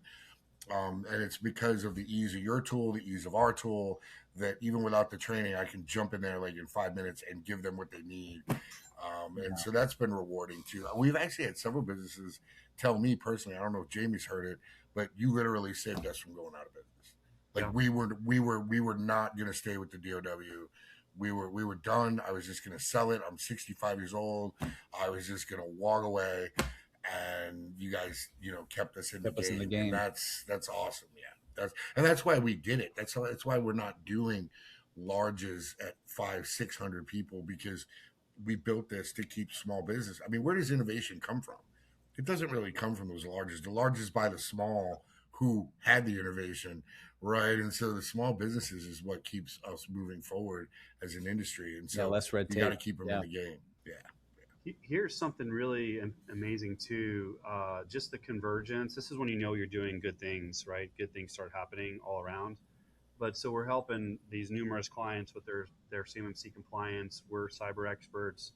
And it's because of the ease of your tool, the ease of our tool, that even without the training, I can jump in there like in 5 minutes and give them what they need. And so that's been rewarding too. We've actually had several businesses tell me personally, I don't know if Jamie's heard it, but you literally saved us from going out of business. Like, we were not going to stay with the DOW. We were done. I was just going to sell it. I'm 65 years old. I was just going to walk away, and you guys, kept us in the game. And that's awesome. Yeah. That's why we did it. That's why we're not doing larges at 500-600 people, because we built this to keep small business. I mean, where does innovation come from? It doesn't really come from those largest. The largest by the small who had the innovation, right? And so the small businesses is what keeps us moving forward as an industry. And so less red tape. You got to keep them in the game. Yeah. Here's something really amazing too. Just the convergence. This is when you know you're doing good things, right? Good things start happening all around. But so we're helping these numerous clients with their CMMC compliance. We're cyber experts.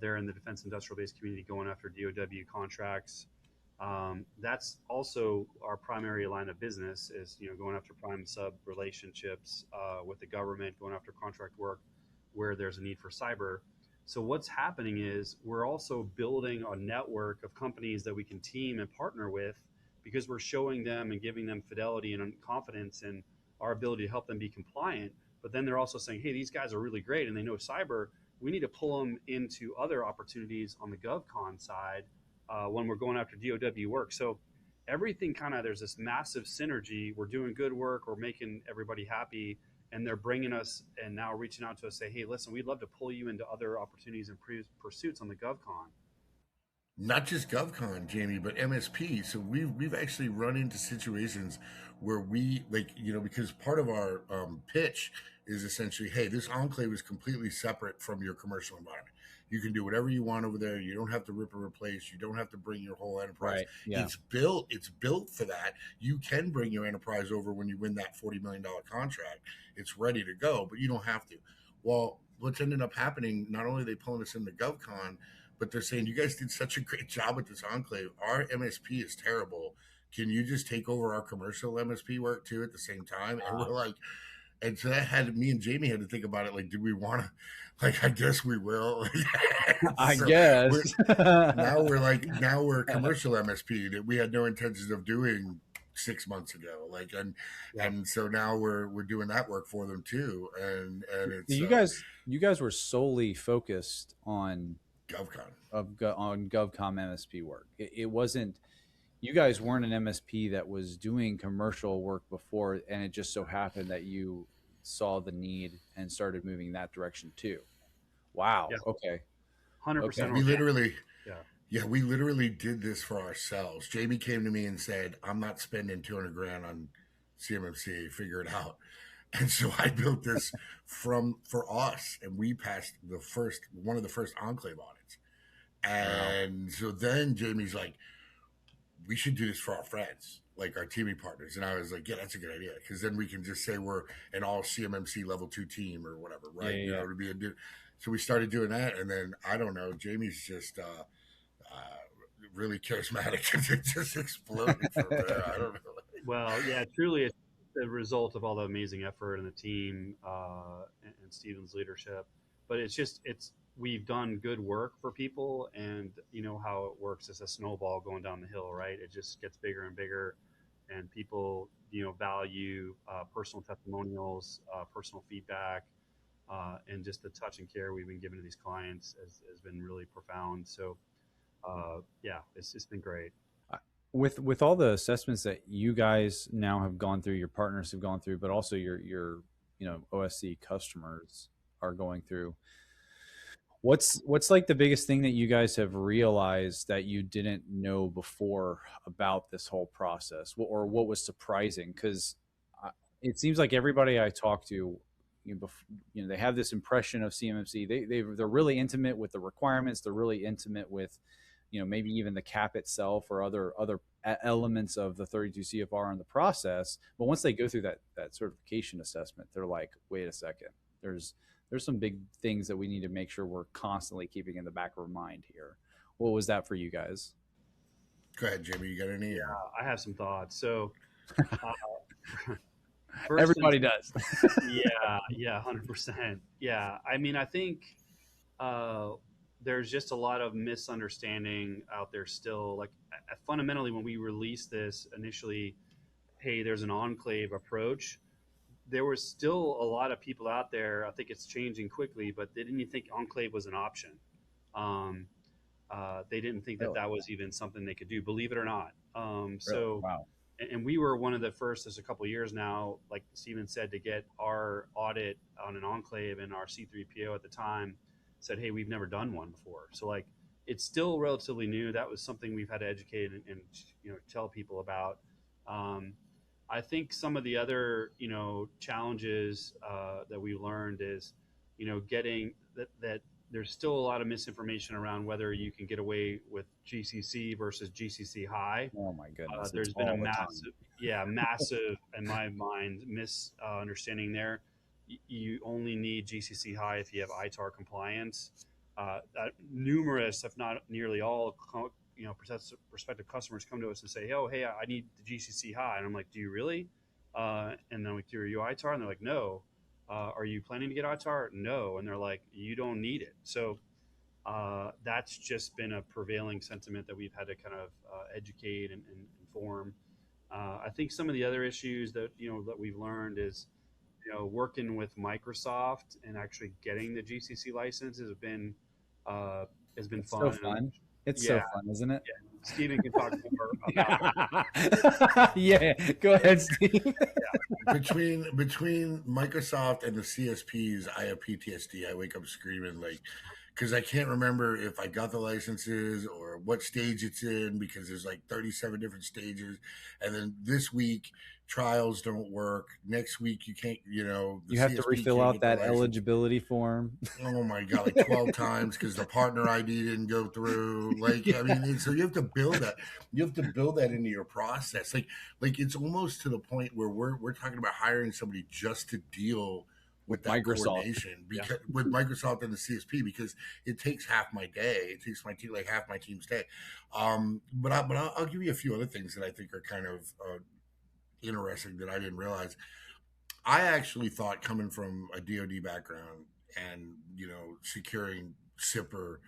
They're in the defense industrial base community going after DOW contracts. That's also our primary line of business is, going after prime sub relationships with the government, going after contract work where there's a need for cyber. So what's happening is we're also building a network of companies that we can team and partner with because we're showing them and giving them fidelity and confidence in our ability to help them be compliant. But then they're also saying, hey, these guys are really great and they know cyber. We need to pull them into other opportunities on the GovCon side when we're going after DOW work. So everything there's this massive synergy. We're doing good work. We're making everybody happy. And they're bringing us and now reaching out to us, say, hey, listen, we'd love to pull you into other opportunities and pursuits on the GovCon. Not just GovCon, Jamie, but MSP. So we've actually run into situations where we because part of our pitch is essentially, hey, this enclave is completely separate from your commercial environment. You can do whatever you want over there. You don't have to rip or replace. You don't have to bring your whole enterprise. Right. Yeah. It's built for that. You can bring your enterprise over when you win that $40 million contract. It's ready to go, but you don't have to. Well, what's ended up happening, not only are they pulling us into GovCon, but they're saying, you guys did such a great job with this enclave. Our MSP is terrible. Can you just take over our commercial MSP work too at the same time? And we're like, and so that had me and Jamie had to think about it. Like, did we want to? Like, I guess we will. I guess. Now we're commercial MSP that we had no intentions of doing 6 months ago. Like, and so now we're doing that work for them too. And it's you guys were solely focused on GovCon on GovCon MSP work. It wasn't. You guys weren't an MSP that was doing commercial work before, and it just so happened that you saw the need and started moving that direction too. Wow. Yeah. Okay. 100%. We literally did this for ourselves. Jamie came to me and said, I'm not spending $200,000 on CMMC, figure it out. And so I built this for us, and we passed one of the first enclave audits. And so then Jamie's like, we should do this for our friends, like our teaming partners. And I was like, yeah, that's a good idea. Because then we can just say we're an all CMMC level 2 team or whatever, right? Yeah. To be so we started doing that. And then, I don't know, Jamie's just really charismatic. It just exploded from there. I don't know. Well, yeah, truly it's the result of all the amazing effort and the team and Stephen's leadership. But we've done good work for people, and you know how it works. It's a snowball going down the hill, right? It just gets bigger and bigger, and people, value personal testimonials, personal feedback, and just the touch and care we've been giving to these clients has been really profound. So, it's been great. With all the assessments that you guys now have gone through, your partners have gone through, but also your OSC customers are going through. What's like the biggest thing that you guys have realized that you didn't know before about this whole process, or what was surprising? Because it seems like everybody I talk to, they have this impression of CMMC. They're really intimate with the requirements. They're really intimate with, maybe even the cap itself or other elements of the 32 CFR in the process. But once they go through that certification assessment, they're like, wait a second, there's some big things that we need to make sure we're constantly keeping in the back of our mind here. What was that for you guys? Go ahead, Jamie. You got any? Yeah, I have some thoughts. So everybody does. Yeah, 100%. Yeah. I mean, I think there's just a lot of misunderstanding out there still. Like fundamentally, when we released this initially, hey, there's an enclave approach. There was still a lot of people out there. I think it's changing quickly, but they didn't even think enclave was an option. They didn't think that was even something they could do, believe it or not. So, wow. And we were one of the first, there's a couple of years now, like Stephen said, to get our audit on an enclave, and our C3PO at the time said, hey, we've never done one before. So like, it's still relatively new. That was something we've had to educate and tell people about. Um, I think some of the other challenges that we learned is getting that there's still a lot of misinformation around whether you can get away with GCC versus GCC high. Oh my goodness, There's it's been a all the time. massive, in my mind, misunderstanding there. You only need GCC high if you have ITAR compliance. Numerous, if not nearly all, prospective customers come to us and say, "Oh, hey, I need the GCC high," and I'm like, "Do you really?" And then we do, "Are you ITAR?" And they're like, "No." Are you planning to get ITAR? No. And they're like, "You don't need it." So that's just been a prevailing sentiment that we've had to kind of educate and inform. I think some of the other issues that that we've learned is working with Microsoft and actually getting the GCC license has been It's so fun. fun. It's Yeah, so fun, isn't it? yeah. Stephen can talk more about Yeah. Yeah. Go ahead, Steve. Between Microsoft and the CSPs, I have PTSD. I wake up screaming like, because I can't remember if I got the licenses or what stage it's in, because there's like 37 different stages. And then this week trials don't work. Next week you can't, the You have to CSP refill can't out get the that license. eligibility form. Oh my God, like 12 times because the partner ID didn't go through. Like, I mean, so you have to build that. You have to build that into your process. Like it's almost to the point where we're talking about hiring somebody just to deal with that Microsoft. coordination with Microsoft and the CSP, because it takes half my day. It takes my team, like half my team's day. But I'll give you a few other things that I think are kind of interesting that I didn't realize. I actually thought, coming from a DoD background and securing SIPR,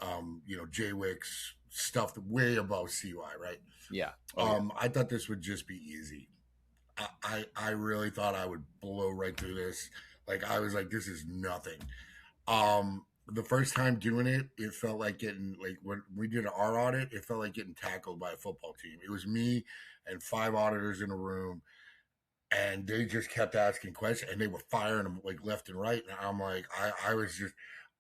JWICs, stuff way above CY, right? Yeah. I thought this would just be easy. I really thought I would blow right through this. Like, I was like, this is nothing. The first time doing it, it felt like getting, like, when we did our audit, it felt like getting tackled by a football team. It was me and 5 auditors in a room, and they just kept asking questions, and they were firing them like left and right. And I'm like,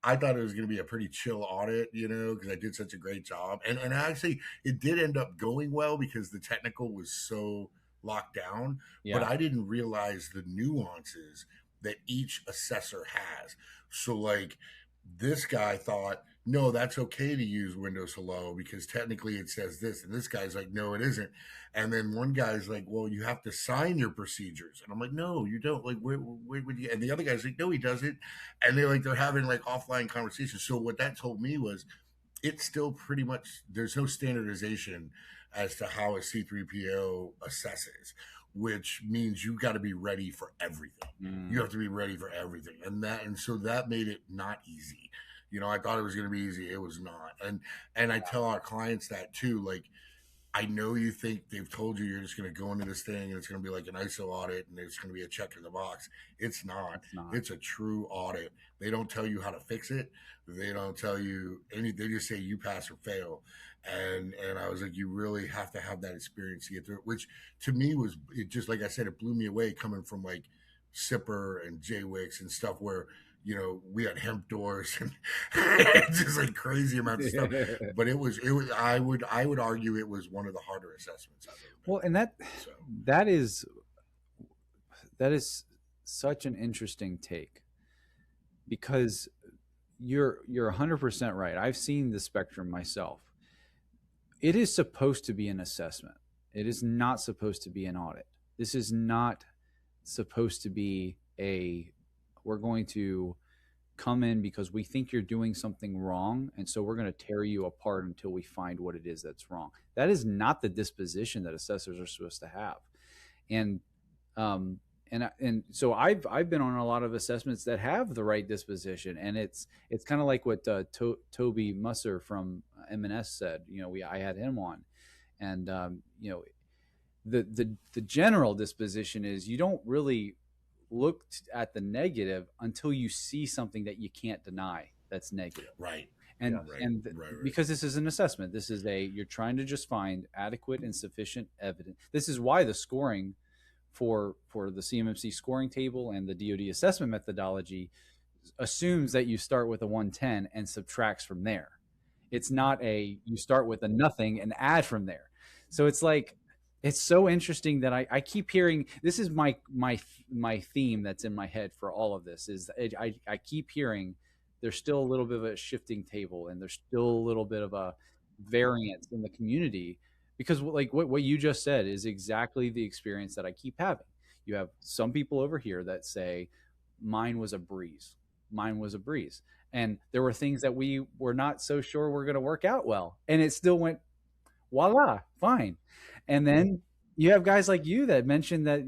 I thought it was going to be a pretty chill audit, because I did such a great job. And actually, it did end up going well because the technical was so locked down. Yeah. But I didn't realize the nuances that each assessor has. So, like, this guy thought, no, that's okay to use Windows Hello because technically it says this. And this guy's like, no, it isn't. And then one guy's like, well, you have to sign your procedures. And I'm like, no, you don't. Like, where would you? And the other guy's like, no, he doesn't. And they're having like offline conversations. So what that told me was, it's still pretty much, there's no standardization as to how a C3PO assesses, which means you've got to be ready for everything. You have to be ready for everything. And so that made it not easy. I thought it was going to be easy. It was not. And I tell our clients that too. Like, I know you think they've told you you're just going to go into this thing and it's going to be like an ISO audit and it's going to be a check in the box. It's not. It's a true audit. They don't tell you how to fix it. They don't tell you anything. They just say you pass or fail. And I was like, you really have to have that experience to get through it, which to me was, it just, like I said, it blew me away, coming from like SIPR and JWICs and stuff where, we had hemp doors and just like crazy amounts of stuff. But it was, I would argue it was one of the harder assessments I've ever been. Well, and that is such an interesting take, because you're 100% right. I've seen the spectrum myself. It is supposed to be an assessment. It is not supposed to be an audit. This is not supposed to be we're going to come in because we think you're doing something wrong, and so we're going to tear you apart until we find what it is that's wrong. That is not the disposition that assessors are supposed to have. And so I've been on a lot of assessments that have the right disposition, and it's kind of like what Toby Musser from M&S said. I had him on, and the general disposition is you don't really look at the negative until you see something that you can't deny that's negative. Right. And because this is an assessment, this is you're trying to just find adequate and sufficient evidence. This is why the scoring for the CMMC scoring table and the DoD assessment methodology assumes that you start with a 110 and subtracts from there. It's not you start with a nothing and add from there. So it's like, it's so interesting that I keep hearing, this is my theme that's in my head for all of this is I keep hearing there's still a little bit of a shifting table, and there's still a little bit of a variance in the community, because like what you just said is exactly the experience that I keep having. You have some people over here that say mine was a breeze. Mine was a breeze. And there were things that we were not so sure were going to work out well. And it still went, voila, fine. And then you have guys like you that mentioned that,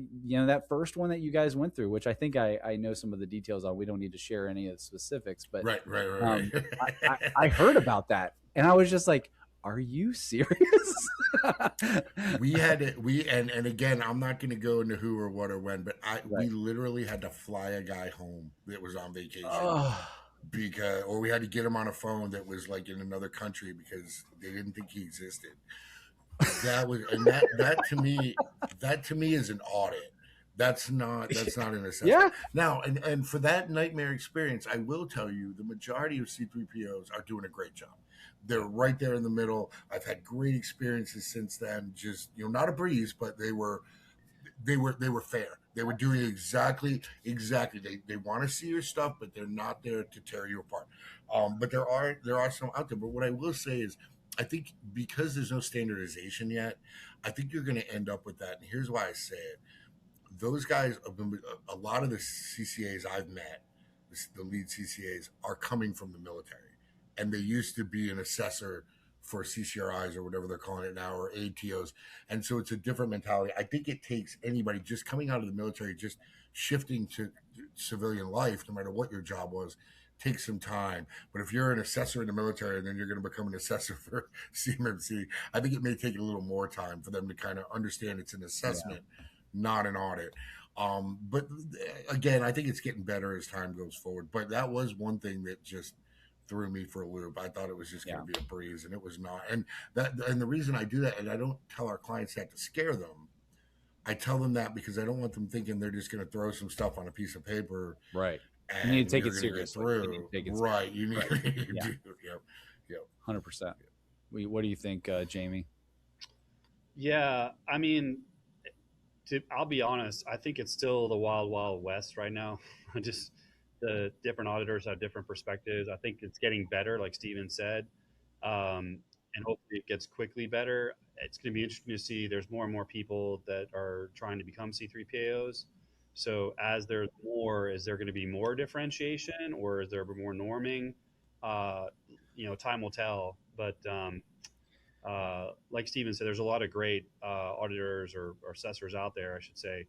that first one that you guys went through, which I think I know some of the details on. We don't need to share any of the specifics, but right. I heard about that. And I was just like, are you serious? And again, I'm not going to go into who or what or when, but we literally had to fly a guy home that was on vacation. Or we had to get him on a phone that was like in another country because they didn't think he existed. That to me is an audit. That's not an assessment. Yeah. Now, and for that nightmare experience, I will tell you the majority of C3POs are doing a great job. They're right there in the middle. I've had great experiences since then. Just, not a breeze, but they were fair. They were doing exactly. They want to see your stuff, but they're not there to tear you apart. But there are some out there. But what I will say is, I think because there's no standardization yet, I think you're going to end up with that. And here's why I say it. Those guys, a lot of the CCAs I've met, the lead CCAs, are coming from the military. And they used to be an assessor for CCRIs or whatever they're calling it now, or ATOs. And so it's a different mentality. I think it takes anybody just coming out of the military, just shifting to civilian life, no matter what your job was, takes some time. But if you're an assessor in the military and then you're going to become an assessor for CMMC, I think it may take a little more time for them to kind of understand it's an assessment, not an audit. But again, I think it's getting better as time goes forward. But that was one thing that just threw me for a loop. I thought it was just going to be a breeze, and it was not. And the reason I do that, and I don't tell our clients that to scare them. I tell them that because I don't want them thinking they're just going to throw some stuff on a piece of paper. Right. And you need to take it seriously. Right. You need to Yep. 100%. What do you think, Jamie? Yeah. I mean, I'll be honest. I think it's still the wild, wild west right now. The different auditors have different perspectives. I think it's getting better, like Steven said, and hopefully it gets quickly better. It's going to be interesting to see. There's more and more people that are trying to become C3PAOs. So as there's more, is there going to be more differentiation, or is there more norming? Time will tell. But like Steven said, there's a lot of great auditors or assessors out there, I should say.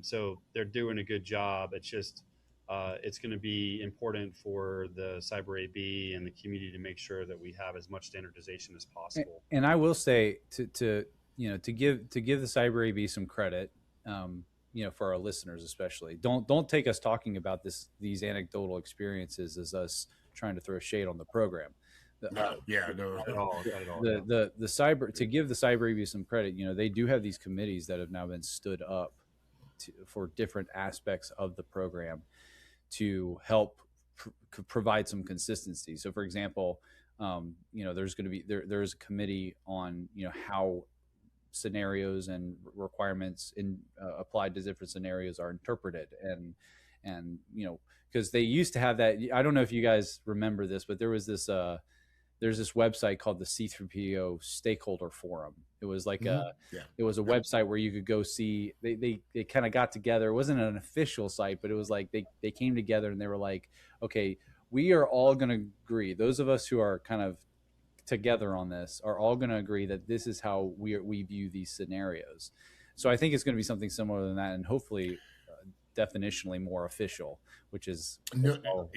So they're doing a good job. It's just it's going to be important for the cyber AB and the community to make sure that we have as much standardization as possible. And I will say to give the cyber AB some credit, for our listeners especially, don't take us talking about these anecdotal experiences as us trying to throw shade on the program. No. The cyber, to give the cyber AB some credit, they do have these committees that have now been stood up for different aspects of the program to help provide some consistency. So for example, there's going to be there's a committee on how scenarios and requirements applied to different scenarios are interpreted, and because they used to have that. I don't know if you guys remember this, but there's this website called the C3PO Stakeholder Forum. It was like it was a website where you could go see. They kind of got together. It wasn't an official site, but it was like they came together and they were like, okay, we are all going to agree. Those of us who are kind of together on this are all going to agree that this is how we view these scenarios. So I think it's going to be something similar than that, and hopefully definitionally more official, which is they're to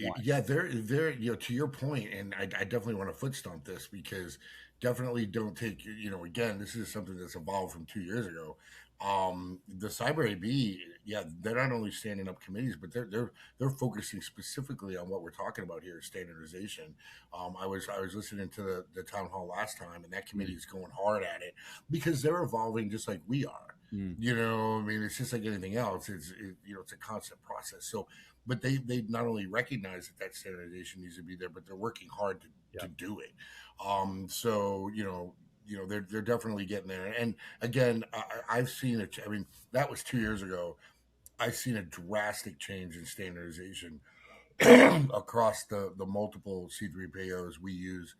your point, and I definitely want to foot stomp this, because definitely don't take again, this is something that's evolved from 2 years ago. The cyber AB, they're not only standing up committees, but they're focusing specifically on what we're talking about here, standardization. I was listening to the town hall last time, and that committee is going hard at it because they're evolving just like we are. Mm. You know, I mean, it's just like anything else. It's a constant process. So, but they not only recognize that standardization needs to be there, but they're working hard to do it. So they're definitely getting there. And again, I've seen it. I mean, that was 2 years ago. I've seen a drastic change in standardization across the multiple C3PAOs we use.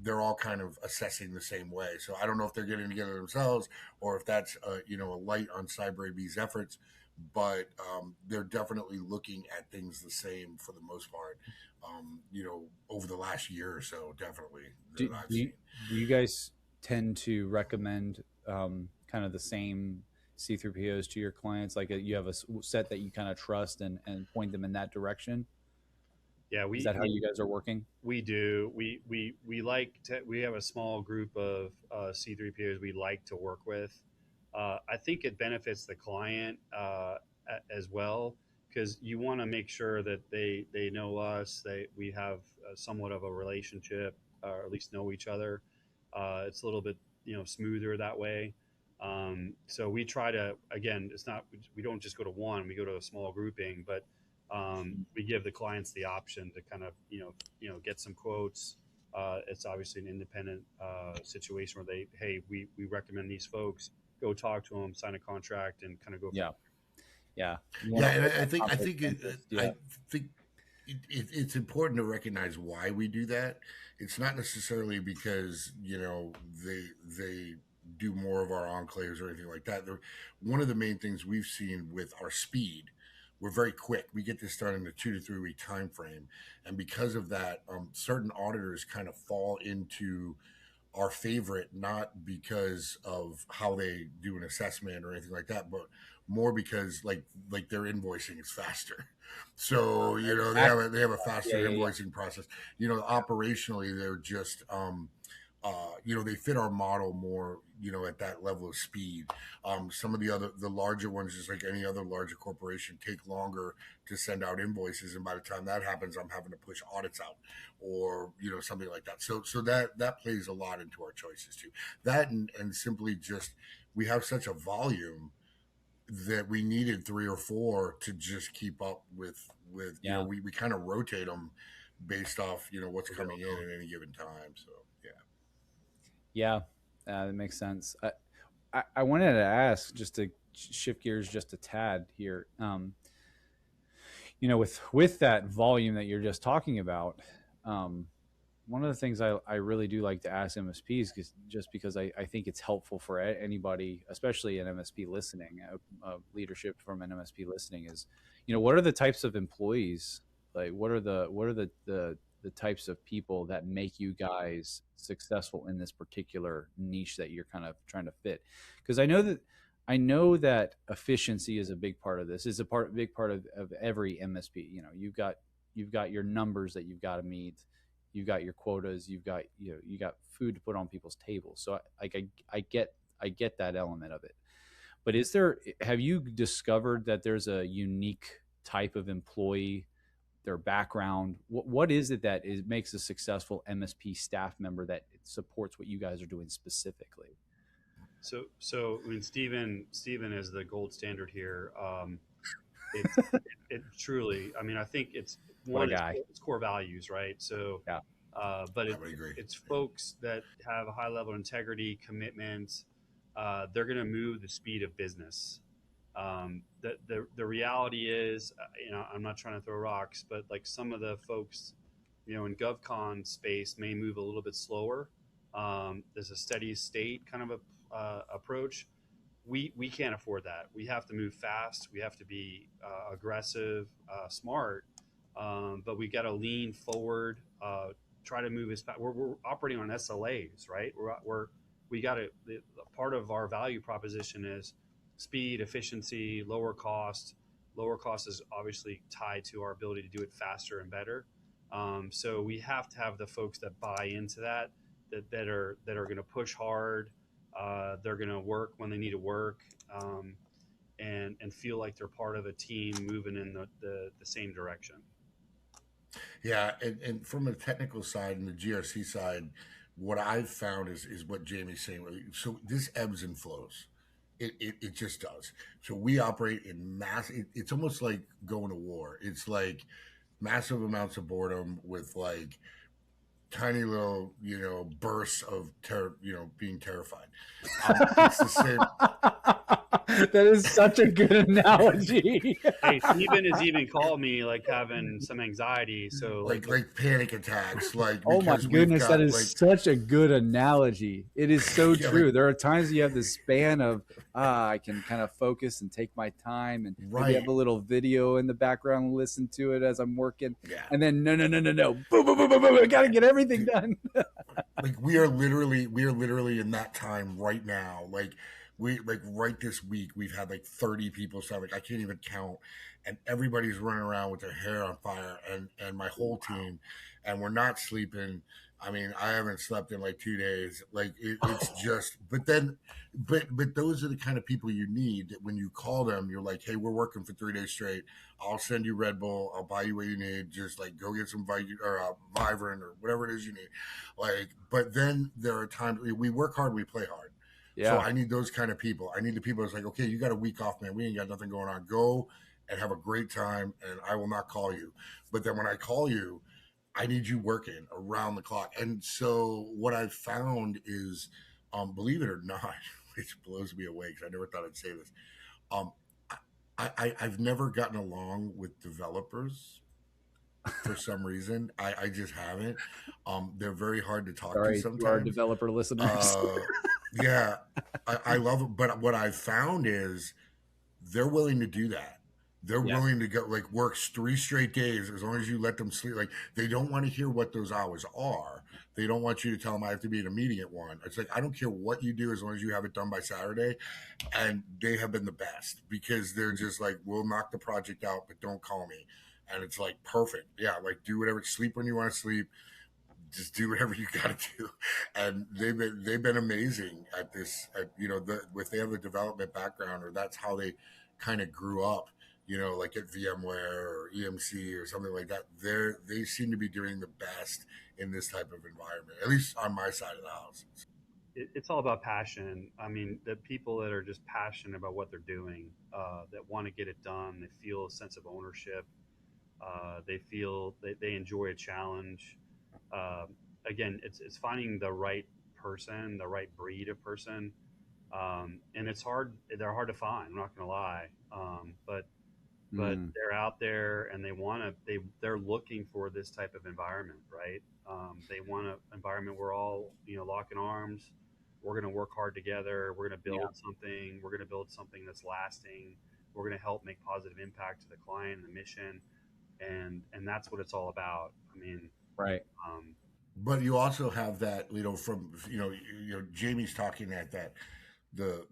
They're all kind of assessing the same way. So I don't know if they're getting together themselves or if that's a light on CyberAB's efforts, but they're definitely looking at things the same for the most part. Over the last year or so, definitely. Do you guys tend to recommend kind of the same C3POs to your clients? Like you have a set that you kind of trust and point them in that direction? Yeah, Is that how you guys are working? we do. We have a small group of C3POs we like to work with. I think it benefits the client as well, because you want to make sure that they know us. We have somewhat of a relationship, or at least know each other. It's a little bit smoother that way. So we try to, again, it's not, we don't just go to one, we go to a small grouping, but we give the clients the option to kind of get some quotes. It's obviously an independent situation where we recommend these folks, go talk to them, sign a contract, and kind of go. Yeah. Yeah, and I think it's important to recognize why we do that. It's not necessarily because they do more of our enclaves or anything like that. One of the main things we've seen with our speed, we're very quick. We get this done in a 2 to 3 week time frame, and because of that, certain auditors kind of fall into our favorite, not because of how they do an assessment or anything like that, but more because like their invoicing is faster. So they have a faster invoicing process. Operationally they're just they fit our model more, at that level of speed. Some of the larger ones, just like any other larger corporation, take longer to send out invoices, and by the time that happens, I'm having to push audits out, or something like that. So that plays a lot into our choices too. That and simply just we have such a volume that we needed 3 or 4 to just keep up with. We kind of rotate them based off what's coming in at any given time. So yeah, that makes sense. I wanted to ask, just to shift gears just a tad here. With that volume that you're just talking about, one of the things I really do like to ask MSPs, just because I think it's helpful for anybody, especially an MSP listening, leadership from an MSP listening, is, what are the types of employees? Like, what are the types of people that make you guys successful in this particular niche that you're kind of trying to fit? Because I know that efficiency is a big part of this. It's big part of every MSP. You've got your numbers that you've got to meet. You've got your quotas. You got food to put on people's tables. So I get that element of it. But have you discovered that there's a unique type of employee, their background? What is it that makes a successful MSP staff member that supports what you guys are doing specifically? So I mean, Stephen is the gold standard here. It truly, I mean, I think it's it's core values, right? So, yeah. But it's folks that have a high level of integrity, commitment. They're going to move the speed of business. The reality is, I'm not trying to throw rocks, but like some of the folks, in GovCon space may move a little bit slower. There's a steady state kind of approach. We can't afford that. We have to move fast. We have to be aggressive, smart, but we got to lean forward. Try to move as fast. We're operating on SLAs, right? We got to. Part of our value proposition is speed, efficiency, lower cost. Lower cost is obviously tied to our ability to do it faster and better. So we have to have the folks that buy into that are going to push hard. They're going to work when they need to work, and feel like they're part of a team moving in the same direction. Yeah, and from the technical side and the GRC side, what I've found is what Jamie's saying. So this ebbs and flows. It just does. So we operate in mass. It's almost like going to war. It's like massive amounts of boredom with like tiny little, bursts of terror, being terrified. It's the same. That is such a good analogy. Hey, Steven has even called me like having some anxiety. So like panic attacks. Like, oh my goodness, that is like, such a good analogy. It is so Yeah, true. like- There are times you have this span of I can kind of focus and take my time, and maybe Right. have a little video in the background and listen to it as I'm working. Yeah. And then no, boom, boom, boom, boom, boom. I gotta get everything done. Like we are literally in that time right now. Like right this week we've had like 30 people sign. Like I can't even count, and everybody's running around with their hair on fire, and my whole team, and we're not sleeping. I mean, I haven't slept in like 2 days. Like it's just, but those are the kind of people you need. That when you call them, you're like, hey, we're working for 3 days straight. I'll send you Red Bull. I'll buy you what you need. Just like go get some Vibrant or whatever it is you need. Like, but then there are times we work hard, we play hard. Yeah. So I need those kind of people. I need the people that's like, okay, you got a week off, man. We ain't got nothing going on. Go and have a great time, and I will not call you. But then when I call you, I need you working around the clock. And so what I've found is, believe it or not, which blows me away because I never thought I'd say this. I've never gotten along with developers for some reason. I just haven't. They're very hard to talk to sometimes. To our developer listeners. Yeah, I love it. But what I've found is they're willing to do that. They're willing to go like work 3 straight days as long as you let them sleep. Like they don't want to hear what those hours are. They don't want you to tell them I have to be at a meeting at 1. It's like, I don't care what you do as long as you have it done by Saturday. And they have been the best because they're just like, we'll knock the project out, but don't call me. And it's like, perfect. Yeah. Like do whatever, sleep when you want to sleep. Just do whatever you got to do. And they've been amazing at this, if they have a development background or that's how they kind of grew up, like at VMware or EMC or something like that. They seem to be doing the best in this type of environment, at least on my side of the house. It's all about passion. I mean, the people that are just passionate about what they're doing, that want to get it done, they feel a sense of ownership. They feel they enjoy a challenge. Again, it's finding the right person, the right breed of person. And it's hard. They're hard to find. I'm not going to lie. But they're out there and they're looking for this type of environment, right? They want an environment where all, lock in arms. We're going to work hard together. We're going to build something. We're going to build something that's lasting. We're going to help make positive impact to the client and the mission. And that's what it's all about. I mean, right. But you also have that, from, Jamie's talking at that, the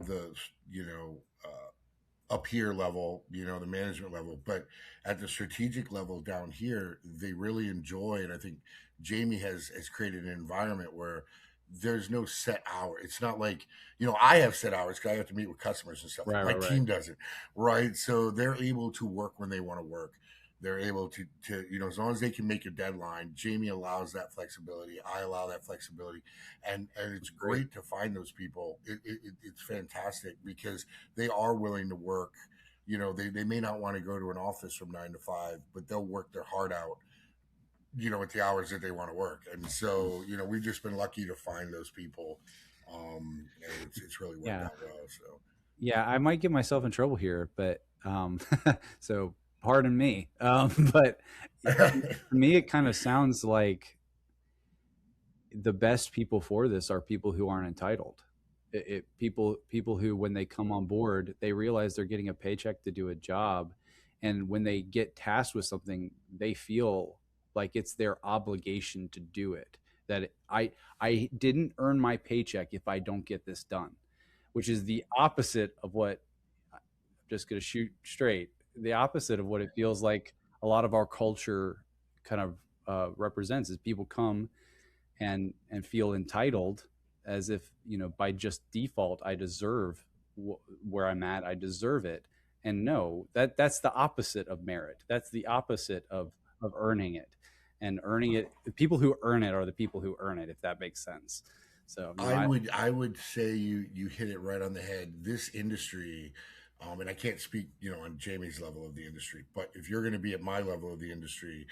up here level, the management level, but at the strategic level down here, they really enjoy. And I think Jamie has created an environment where there's no set hour. It's not like, I have set hours because I have to meet with customers and stuff. My team doesn't. Right. So they're able to work when they want to work. They're able to, as long as they can make a deadline, Jamie allows that flexibility. I allow that flexibility. And it's great to find those people. It's fantastic because they are willing to work. They may not want to go to an office from 9 to 5, but they'll work their heart out, at the hours that they want to work. And so, we've just been lucky to find those people. And it's really worked out well. So, yeah, I might get myself in trouble here, but so pardon me. But for me, it kind of sounds like the best people for this are people who aren't entitled. People who, when they come on board, they realize they're getting a paycheck to do a job. And when they get tasked with something, they feel like it's their obligation to do it. That I didn't earn my paycheck if I don't get this done, which is the opposite of what, I'm just going to shoot straight, the opposite of what it feels like a lot of our culture kind of represents. Is people come and feel entitled as if, by just default, I deserve where I'm at. I deserve it. And no, that's the opposite of merit. That's the opposite of earning it. And earning it, the people who earn it are the people who earn it, if that makes sense. So I would say you hit it right on the head. This industry, and I can't speak, on Jamie's level of the industry, but if you're going to be at my level of the industry,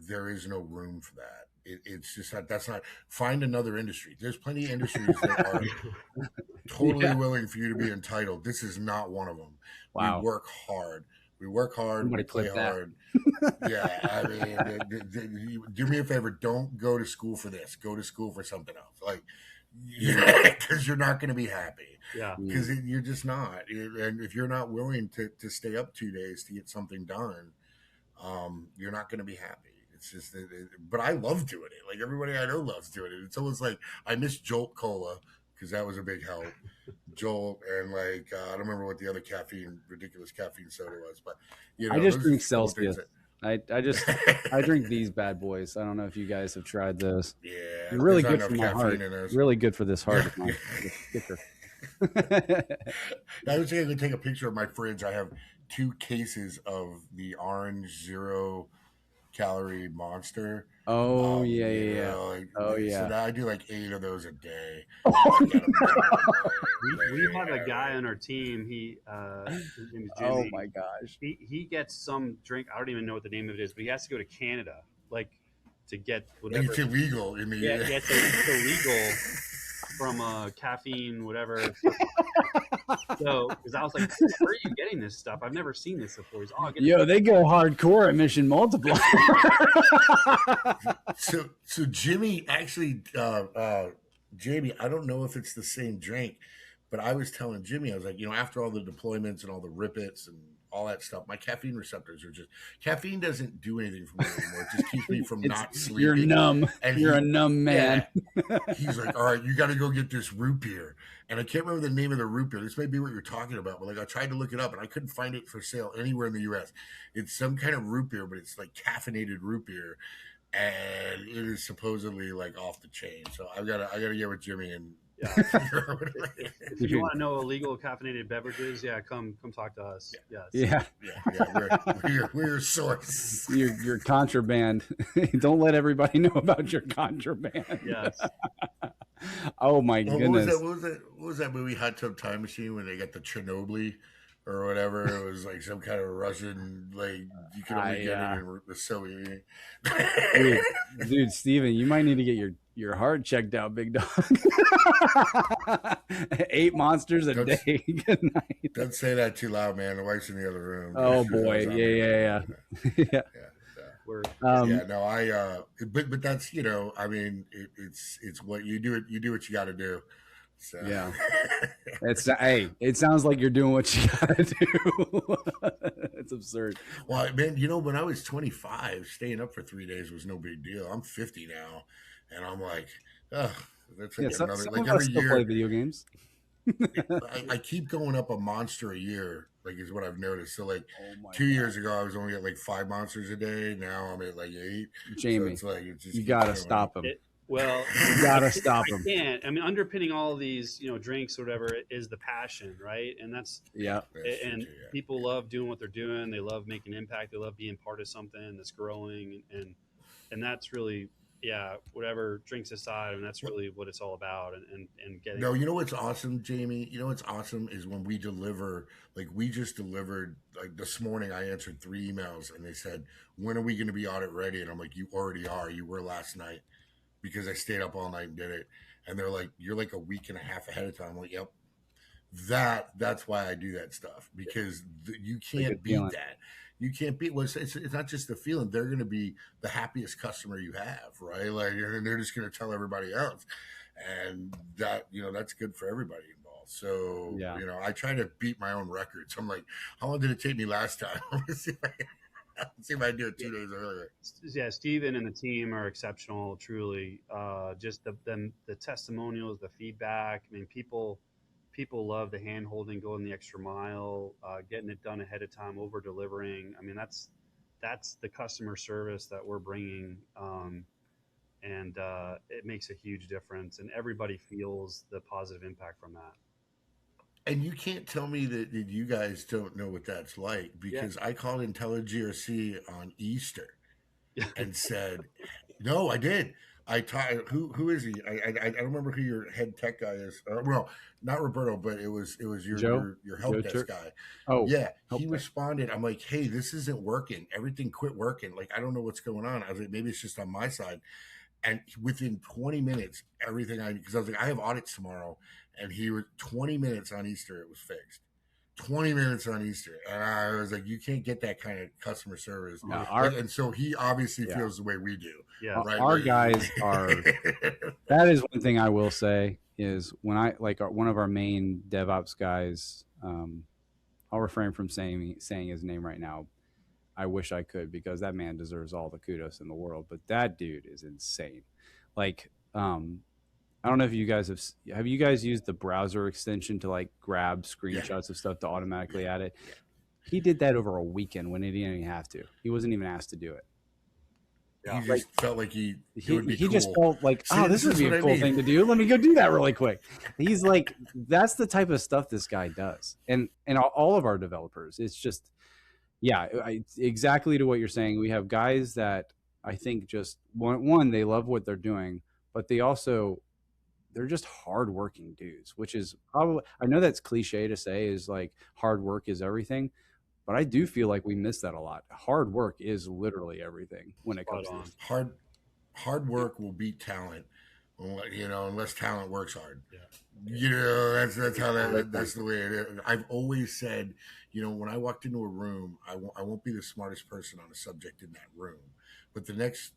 there is no room for that. It's just that's not. Find another industry. There's plenty of industries that are totally willing for you to be entitled. This is not one of them. Wow. We work hard. We play hard. Yeah, I mean, do me a favor. Don't go to school for this. Go to school for something else. Like, because you're not going to be happy. Yeah, because you're just not. And if you're not willing to stay up 2 days to get something done, you're not going to be happy. It's just, but I love doing it. Like everybody I know loves doing it. It's almost like I miss Jolt Cola because that was a big help. Jolt and I don't remember what the other ridiculous caffeine soda was, but I just drink Celsius. I drink these bad boys. I don't know if you guys have tried those. Yeah, they're really good for my heart. Really good for this heart of mine. I was going to take a picture of my fridge. I have 2 cases of the orange 0-calorie Monster. Oh yeah. So I do 8 of those a day. We have a guy on our team. His name is Jimmy. Oh my gosh. He gets some drink. I don't even know what the name of it is, but he has to go to Canada, to get whatever. And it's illegal in the it's illegal from caffeine, whatever. So, because I was like, where are you getting this stuff? I've never seen this before. He's, they go hardcore at Mission Multiplier. So Jimmy actually, Jamie, I don't know if it's the same drink, but I was telling Jimmy, I was like, after all the deployments and all the rip-its and all that stuff, my caffeine receptors are caffeine doesn't do anything for me anymore. It just keeps me from not sleeping. You're numb. And you're a numb man. Yeah. He's like, all right, you got to go get this root beer. And I can't remember the name of the root beer. This may be what you're talking about, but I tried to look it up and I couldn't find it for sale anywhere in the U.S. It's some kind of root beer, but it's caffeinated root beer. And it is supposedly off the chain. So I gotta get with Jimmy and if you want to know illegal caffeinated beverages, come talk to us. Yeah. We're your source. Your contraband. Don't let everybody know about your contraband. Yes. Oh my goodness. What was that movie Hot Tub Time Machine when they got the Chernobyl or whatever? It was some kind of Russian, you could only get it in the Soviet Union. Dude, Steven, you might need to get your heart checked out, big dog. 8 monsters a day. Good night. Don't say that too loud, man. The wife's in the other room. Oh boy. Yeah. But that's, I mean, it's what you do. You do what you got to do. So. Yeah. It sounds like you're doing what you got to do. It's absurd. Well, man, when I was 25, staying up for 3 days was no big deal. I'm 50 now. And I'm like, that's another. Some of us still play video games. I keep going up a monster a year, is what I've noticed. So 2 years ago, I was only at 5 monsters a day. Now I'm at 8. Jamie, so it's you gotta stop him. You gotta stop him. Can't. I mean, underpinning all of these, drinks or whatever is the passion, right? And that's people love doing what they're doing. They love making impact. They love being part of something that's growing, and that's really. Yeah, whatever drinks aside, and that's really what it's all about. And getting. No, you know what's awesome, Jamie? You know what's awesome is when we deliver. We just delivered. This morning, I answered 3 emails, and they said, "When are we going to be audit ready?" And I'm like, "You already are. You were last night, because I stayed up all night and did it." And they're like, "You're a week and a half ahead of time." I'm like, "Yep." That's why I do that stuff, because you can't beat that. You can't beat. Well, it's not just the feeling. They're going to be the happiest customer you have, right? And they're just going to tell everybody else, and that that's good for everybody involved. So I try to beat my own records. I'm like, how long did it take me last time? Let's see if I do it 2 days earlier. Yeah, Steven and the team are exceptional. Truly, just the testimonials, the feedback. I mean, people love the hand holding, going the extra mile, getting it done ahead of time, over delivering. I mean, that's the customer service that we're bringing. And it makes a huge difference, and everybody feels the positive impact from that. And you can't tell me that you guys don't know what that's like, because I called IntelliGRC on Easter and said, no, I did. I taught who is he? I don't remember who your head tech guy is. Well, not Roberto, but it was Joe, your Joe help desk guy. Oh, Yeah, help he desk. responded. I'm like, hey, this isn't working. Everything quit working. Like, I don't know what's going on. I was like, maybe it's just on my side. And within 20 minutes, everything because I was like, I have audits tomorrow, and he was 20 minutes on Easter, it was fixed. 20 minutes on Easter. And I was like, you can't get that kind of customer service. Yeah, And so he obviously yeah. feels the way we do. Yeah. Right. Our guys are, that is one thing I will say is when one of our main DevOps guys, I'll refrain from saying his name right now. I wish I could because that man deserves all the kudos in the world, but that dude is insane. Like, I don't know if you guys have you guys used the browser extension to like grab screenshots of stuff to automatically add it? Yeah. He did that over a weekend when he didn't even have to. He wasn't even asked to do it. He just felt like it would be he cool. just felt like, oh, this would be a cool thing to do. Let me go do that really quick. He's like, that's the type of stuff this guy does, and all of our developers. It's just, yeah, exactly to what you're saying. We have guys that I think just one they love what they're doing, but they're just hardworking dudes, which is probably, I know that's cliche to say, is like hard work is everything, but I do feel like we miss that a lot. Hard work is literally everything when it comes to this. Hard work will beat talent, unless talent works hard. Yeah. That's how that's the way it is. I've always said, when I walked into a room, I won't be the smartest person on a subject in that room, but the next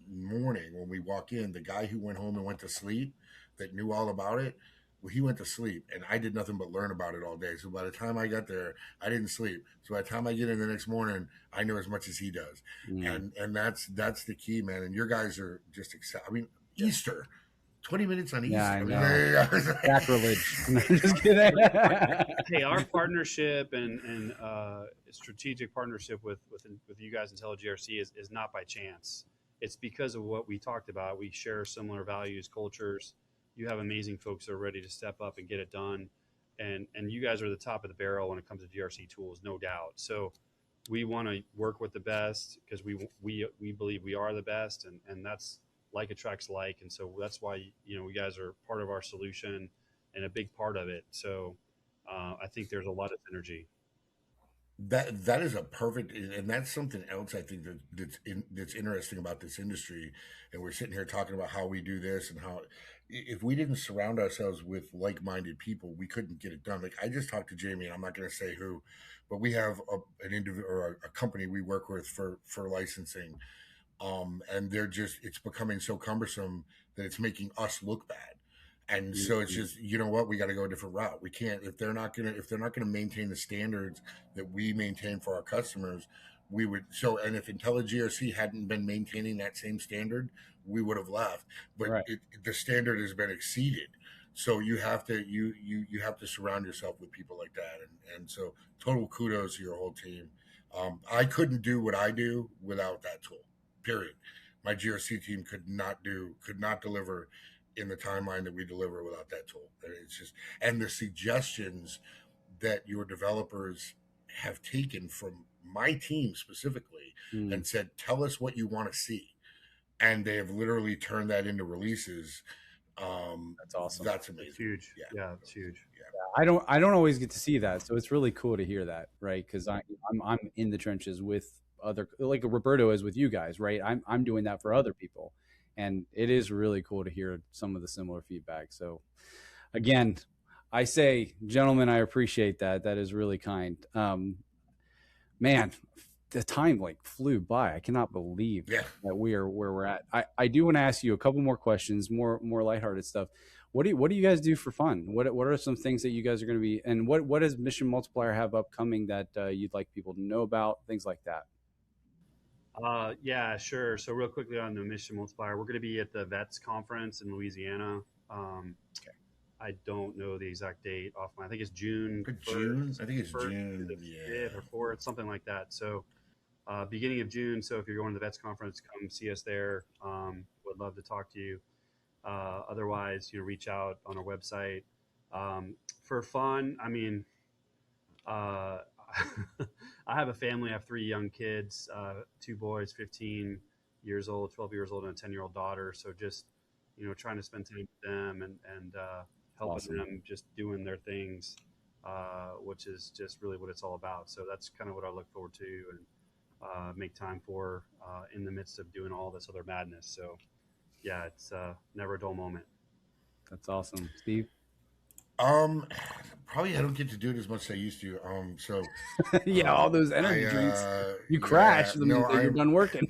morning when we walk in, the guy who went home and went to sleep, that knew all about it, well, he went to sleep, and I did nothing but learn about it all day. So by the time I got there, I didn't sleep. So by the time I get in the next morning, I know as much as he does, and that's the key, man. And your guys are just Easter. 20 minutes on Easter. Yeah, I know. Sacrilege. Just kidding. Hey, our partnership and strategic partnership with you guys, IntelliGRC, is not by chance. It's because of what we talked about. We share similar values, cultures. You have amazing folks that are ready to step up and get it done, and you guys are the top of the barrel when it comes to GRC tools, no doubt. So we want to work with the best because we believe we are the best, and that's like attracts like, and so that's why you guys are part of our solution and a big part of it. So I think there's a lot of synergy. That is a perfect, and that's something else I think that's interesting about this industry. And we're sitting here talking about how we do this and how, if we didn't surround ourselves with like-minded people, we couldn't get it done. Like, I just talked to Jamie, and I'm not going to say who, but we have an individual or a company we work with for licensing, and it's becoming so cumbersome that it's making us look bad. And so it's just, what, we got to go a different route. We can't, if they're not gonna maintain the standards that we maintain for our customers, we would. So, and if IntelliGRC hadn't been maintaining that same standard, we would have left. But Right. The standard has been exceeded. So you have to you have to surround yourself with people like that. And so total kudos to your whole team. I couldn't do what I do without that tool. Period. My GRC team could not deliver in the timeline that we deliver without that tool. It's just, and the suggestions that your developers have taken from my team specifically and said, tell us what you want to see. And they have literally turned that into releases. That's awesome. That's amazing. It's huge. Yeah, it's huge. Yeah. I don't always get to see that, so it's really cool to hear that, right? Because I'm in the trenches with other, like Roberto is with you guys, right? I'm doing that for other people, and it is really cool to hear some of the similar feedback. So again, I say, gentlemen, I appreciate that. That is really kind. Man, the time like flew by. I cannot believe that we are where we're at. I do want to ask you a couple more questions, more lighthearted stuff. What do you guys do for fun? What are some things that you guys are going to be, and what does Mission Multiplier have upcoming that you'd like people to know about? Things like that. Yeah, sure. So real quickly on the Mission Multiplier, we're going to be at the VETS conference in Louisiana. I don't know the exact date off my. I think it's June. June. I think it's June. Yeah, 5th or 4th, something like that. So beginning of June. So if you're going to the VETS conference, come see us there. Would love to talk to you. Otherwise, reach out on our website. For fun, I mean, I have a family. I have 3 young kids, 2 boys, 15, years old, 12 years old, and a 10-year-old daughter. So just, trying to spend time with them and helping Awesome. them just doing their things, which is just really what it's all about. So that's kind of what I look forward to and make time for in the midst of doing all this other madness. So yeah, it's never a dull moment. That's awesome. Steve? Probably I don't get to do it as much as I used to. So Yeah, all those energy drinks. You crash the minute you're done working.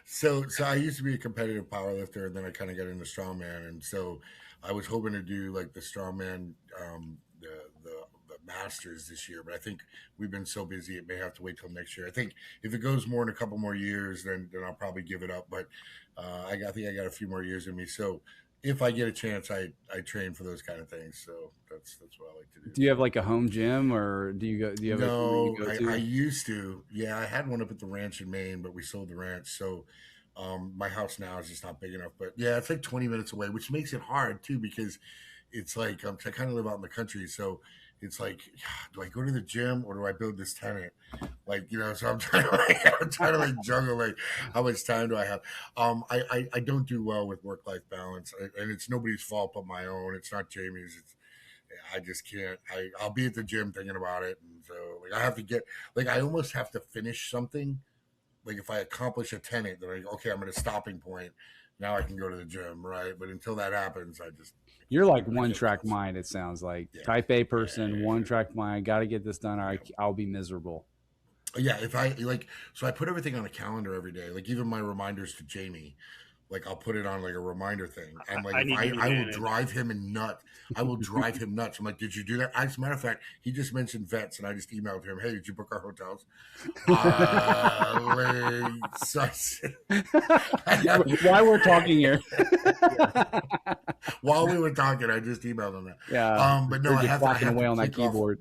So I used to be a competitive powerlifter, and then I kind of got into strongman, and so I was hoping to do like the strongman, the masters this year, but I think we've been so busy it may have to wait till next year. I think if it goes more in a couple more years, then I'll probably give it up. But I think I got a few more years in me, so if I get a chance, I train for those kind of things. So that's what I like to do. Do you have like a home gym, or do you have no, I used to. Yeah, I had one up at the ranch in Maine, but we sold the ranch. So my house now is just not big enough. But yeah, it's like 20 minutes away, which makes it hard too, because it's like I kind of live out in the country. So it's like, do I go to the gym or do I build this tenant? Like, so I'm trying to juggle, like, how much time do I have? I don't do well with work-life balance, and it's nobody's fault but my own. It's not Jamie's. I just can't. I'll be at the gym thinking about it, and so like I have to get, like, I almost have to finish something. Like if I accomplish a tenant, then okay, I'm at a stopping point. Now I can go to the gym, right? But until that happens, You're like one-track mind. It sounds like type A person, one-track mind. Got to get this done, or I'll be miserable. Yeah, if I so I put everything on a calendar every day. Like even my reminders to Jamie, like I'll put it on like a reminder thing. And like I will drive him nuts. I will drive him nuts. I'm like, did you do that? As a matter of fact, he just mentioned vets, and I just emailed him, hey, did you book our hotels? While we're talking here. While we were talking, I just emailed him that. Yeah. But no, I have away on that keyboard.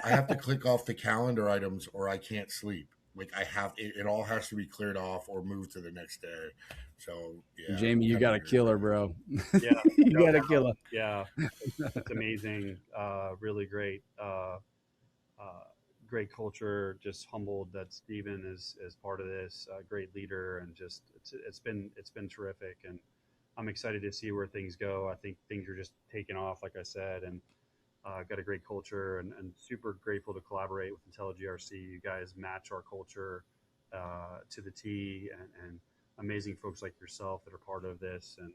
I have to click off the calendar items, or I can't sleep. Like I have it all has to be cleared off or moved to the next day. So yeah, Jamie, you got a killer, bro. Yeah, you got a killer. Yeah, it's amazing. Really great. Great culture. Just humbled that Steven is part of this. Great leader, and just it's been terrific. And I'm excited to see where things go. I think things are just taking off, like I said, and got a great culture, and super grateful to collaborate with IntelliGRC. You guys match our culture to the T, and amazing folks like yourself that are part of this. And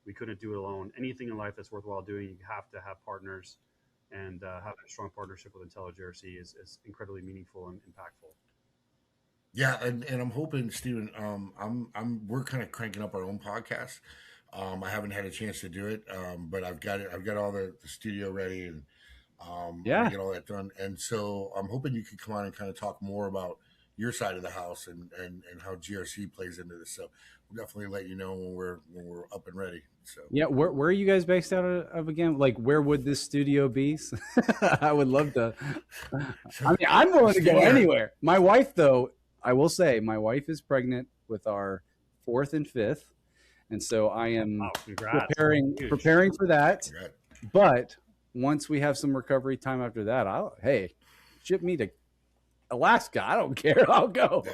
we couldn't do it alone. Anything in life that's worthwhile doing, you have to have partners, and having a strong partnership with IntelliGRC is incredibly meaningful and impactful. Yeah, and I'm hoping, Steven, we're kind of cranking up our own podcast. I haven't had a chance to do it, but I've got all the studio ready, and get all that done. And so I'm hoping you could come on and kind of talk more about your side of the house and how GRC plays into this. So we'll definitely let you know when we're up and ready. So yeah, where are you guys based out of again? Like, where would this studio be? I would love to. I mean, I'm willing to go anywhere. My wife, though, I will say, my wife is pregnant with our 4th and 5th. And so I am preparing for that. Congrats. But once we have some recovery time after that, ship me to Alaska. I don't care. I'll go.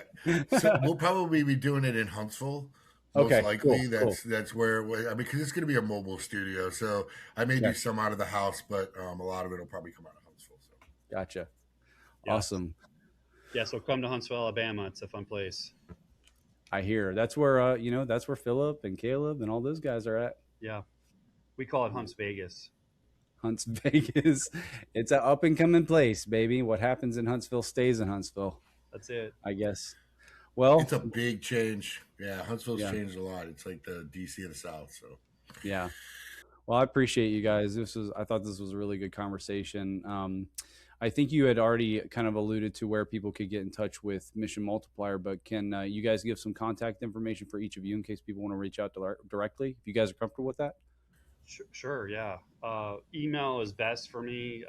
So we'll probably be doing it in Huntsville. Most likely. Cool. That's where, because it's going to be a mobile studio. So I may do some out of the house, but a lot of it will probably come out of Huntsville. So. Gotcha. Yeah. Awesome. Yeah. So come to Huntsville, Alabama. It's a fun place. I hear that's where that's where Philip and Caleb and all those guys are at. Yeah, we call it Hunts Vegas. Hunts Vegas. It's an up and coming place, baby. What happens in Huntsville stays in Huntsville. That's it, I guess. Well, it's a big change. Yeah, Huntsville's changed a lot. It's like the DC of the South. So yeah. Well, I appreciate you guys. I thought this was a really good conversation. I think you had already kind of alluded to where people could get in touch with Mission Multiplier, but can you guys give some contact information for each of you in case people want to reach out directly? If you guys are comfortable with that? Sure, yeah. Email is best for me.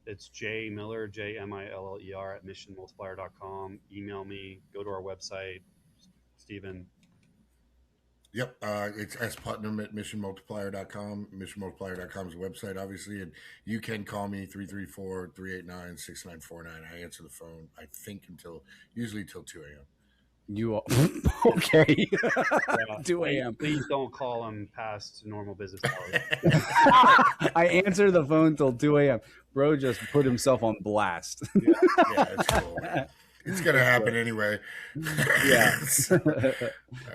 It's jmiller, JMILLER at missionmultiplier.com. Email me, go to our website, Stephen. Yep. It's Putnam at missionmultiplier.com. Missionmultiplier.com is a website, obviously. And you can call me 334-389-6949. I answer the phone, I think, usually till 2 a.m. You are okay. Yeah, 2 a.m. Please don't call him past normal business hours. I answer the phone till 2 a.m. Bro just put himself on blast. Yeah, it's cool. It's gonna happen anyway. Yeah.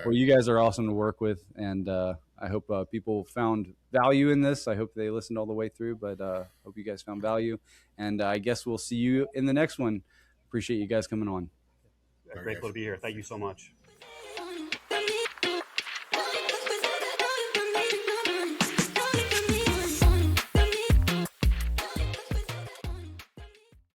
Well, you guys are awesome to work with, and I hope people found value in this. I hope they listened all the way through, but hope you guys found value. And I guess we'll see you in the next one. Appreciate you guys coming on. Grateful to be here. Thank you so much.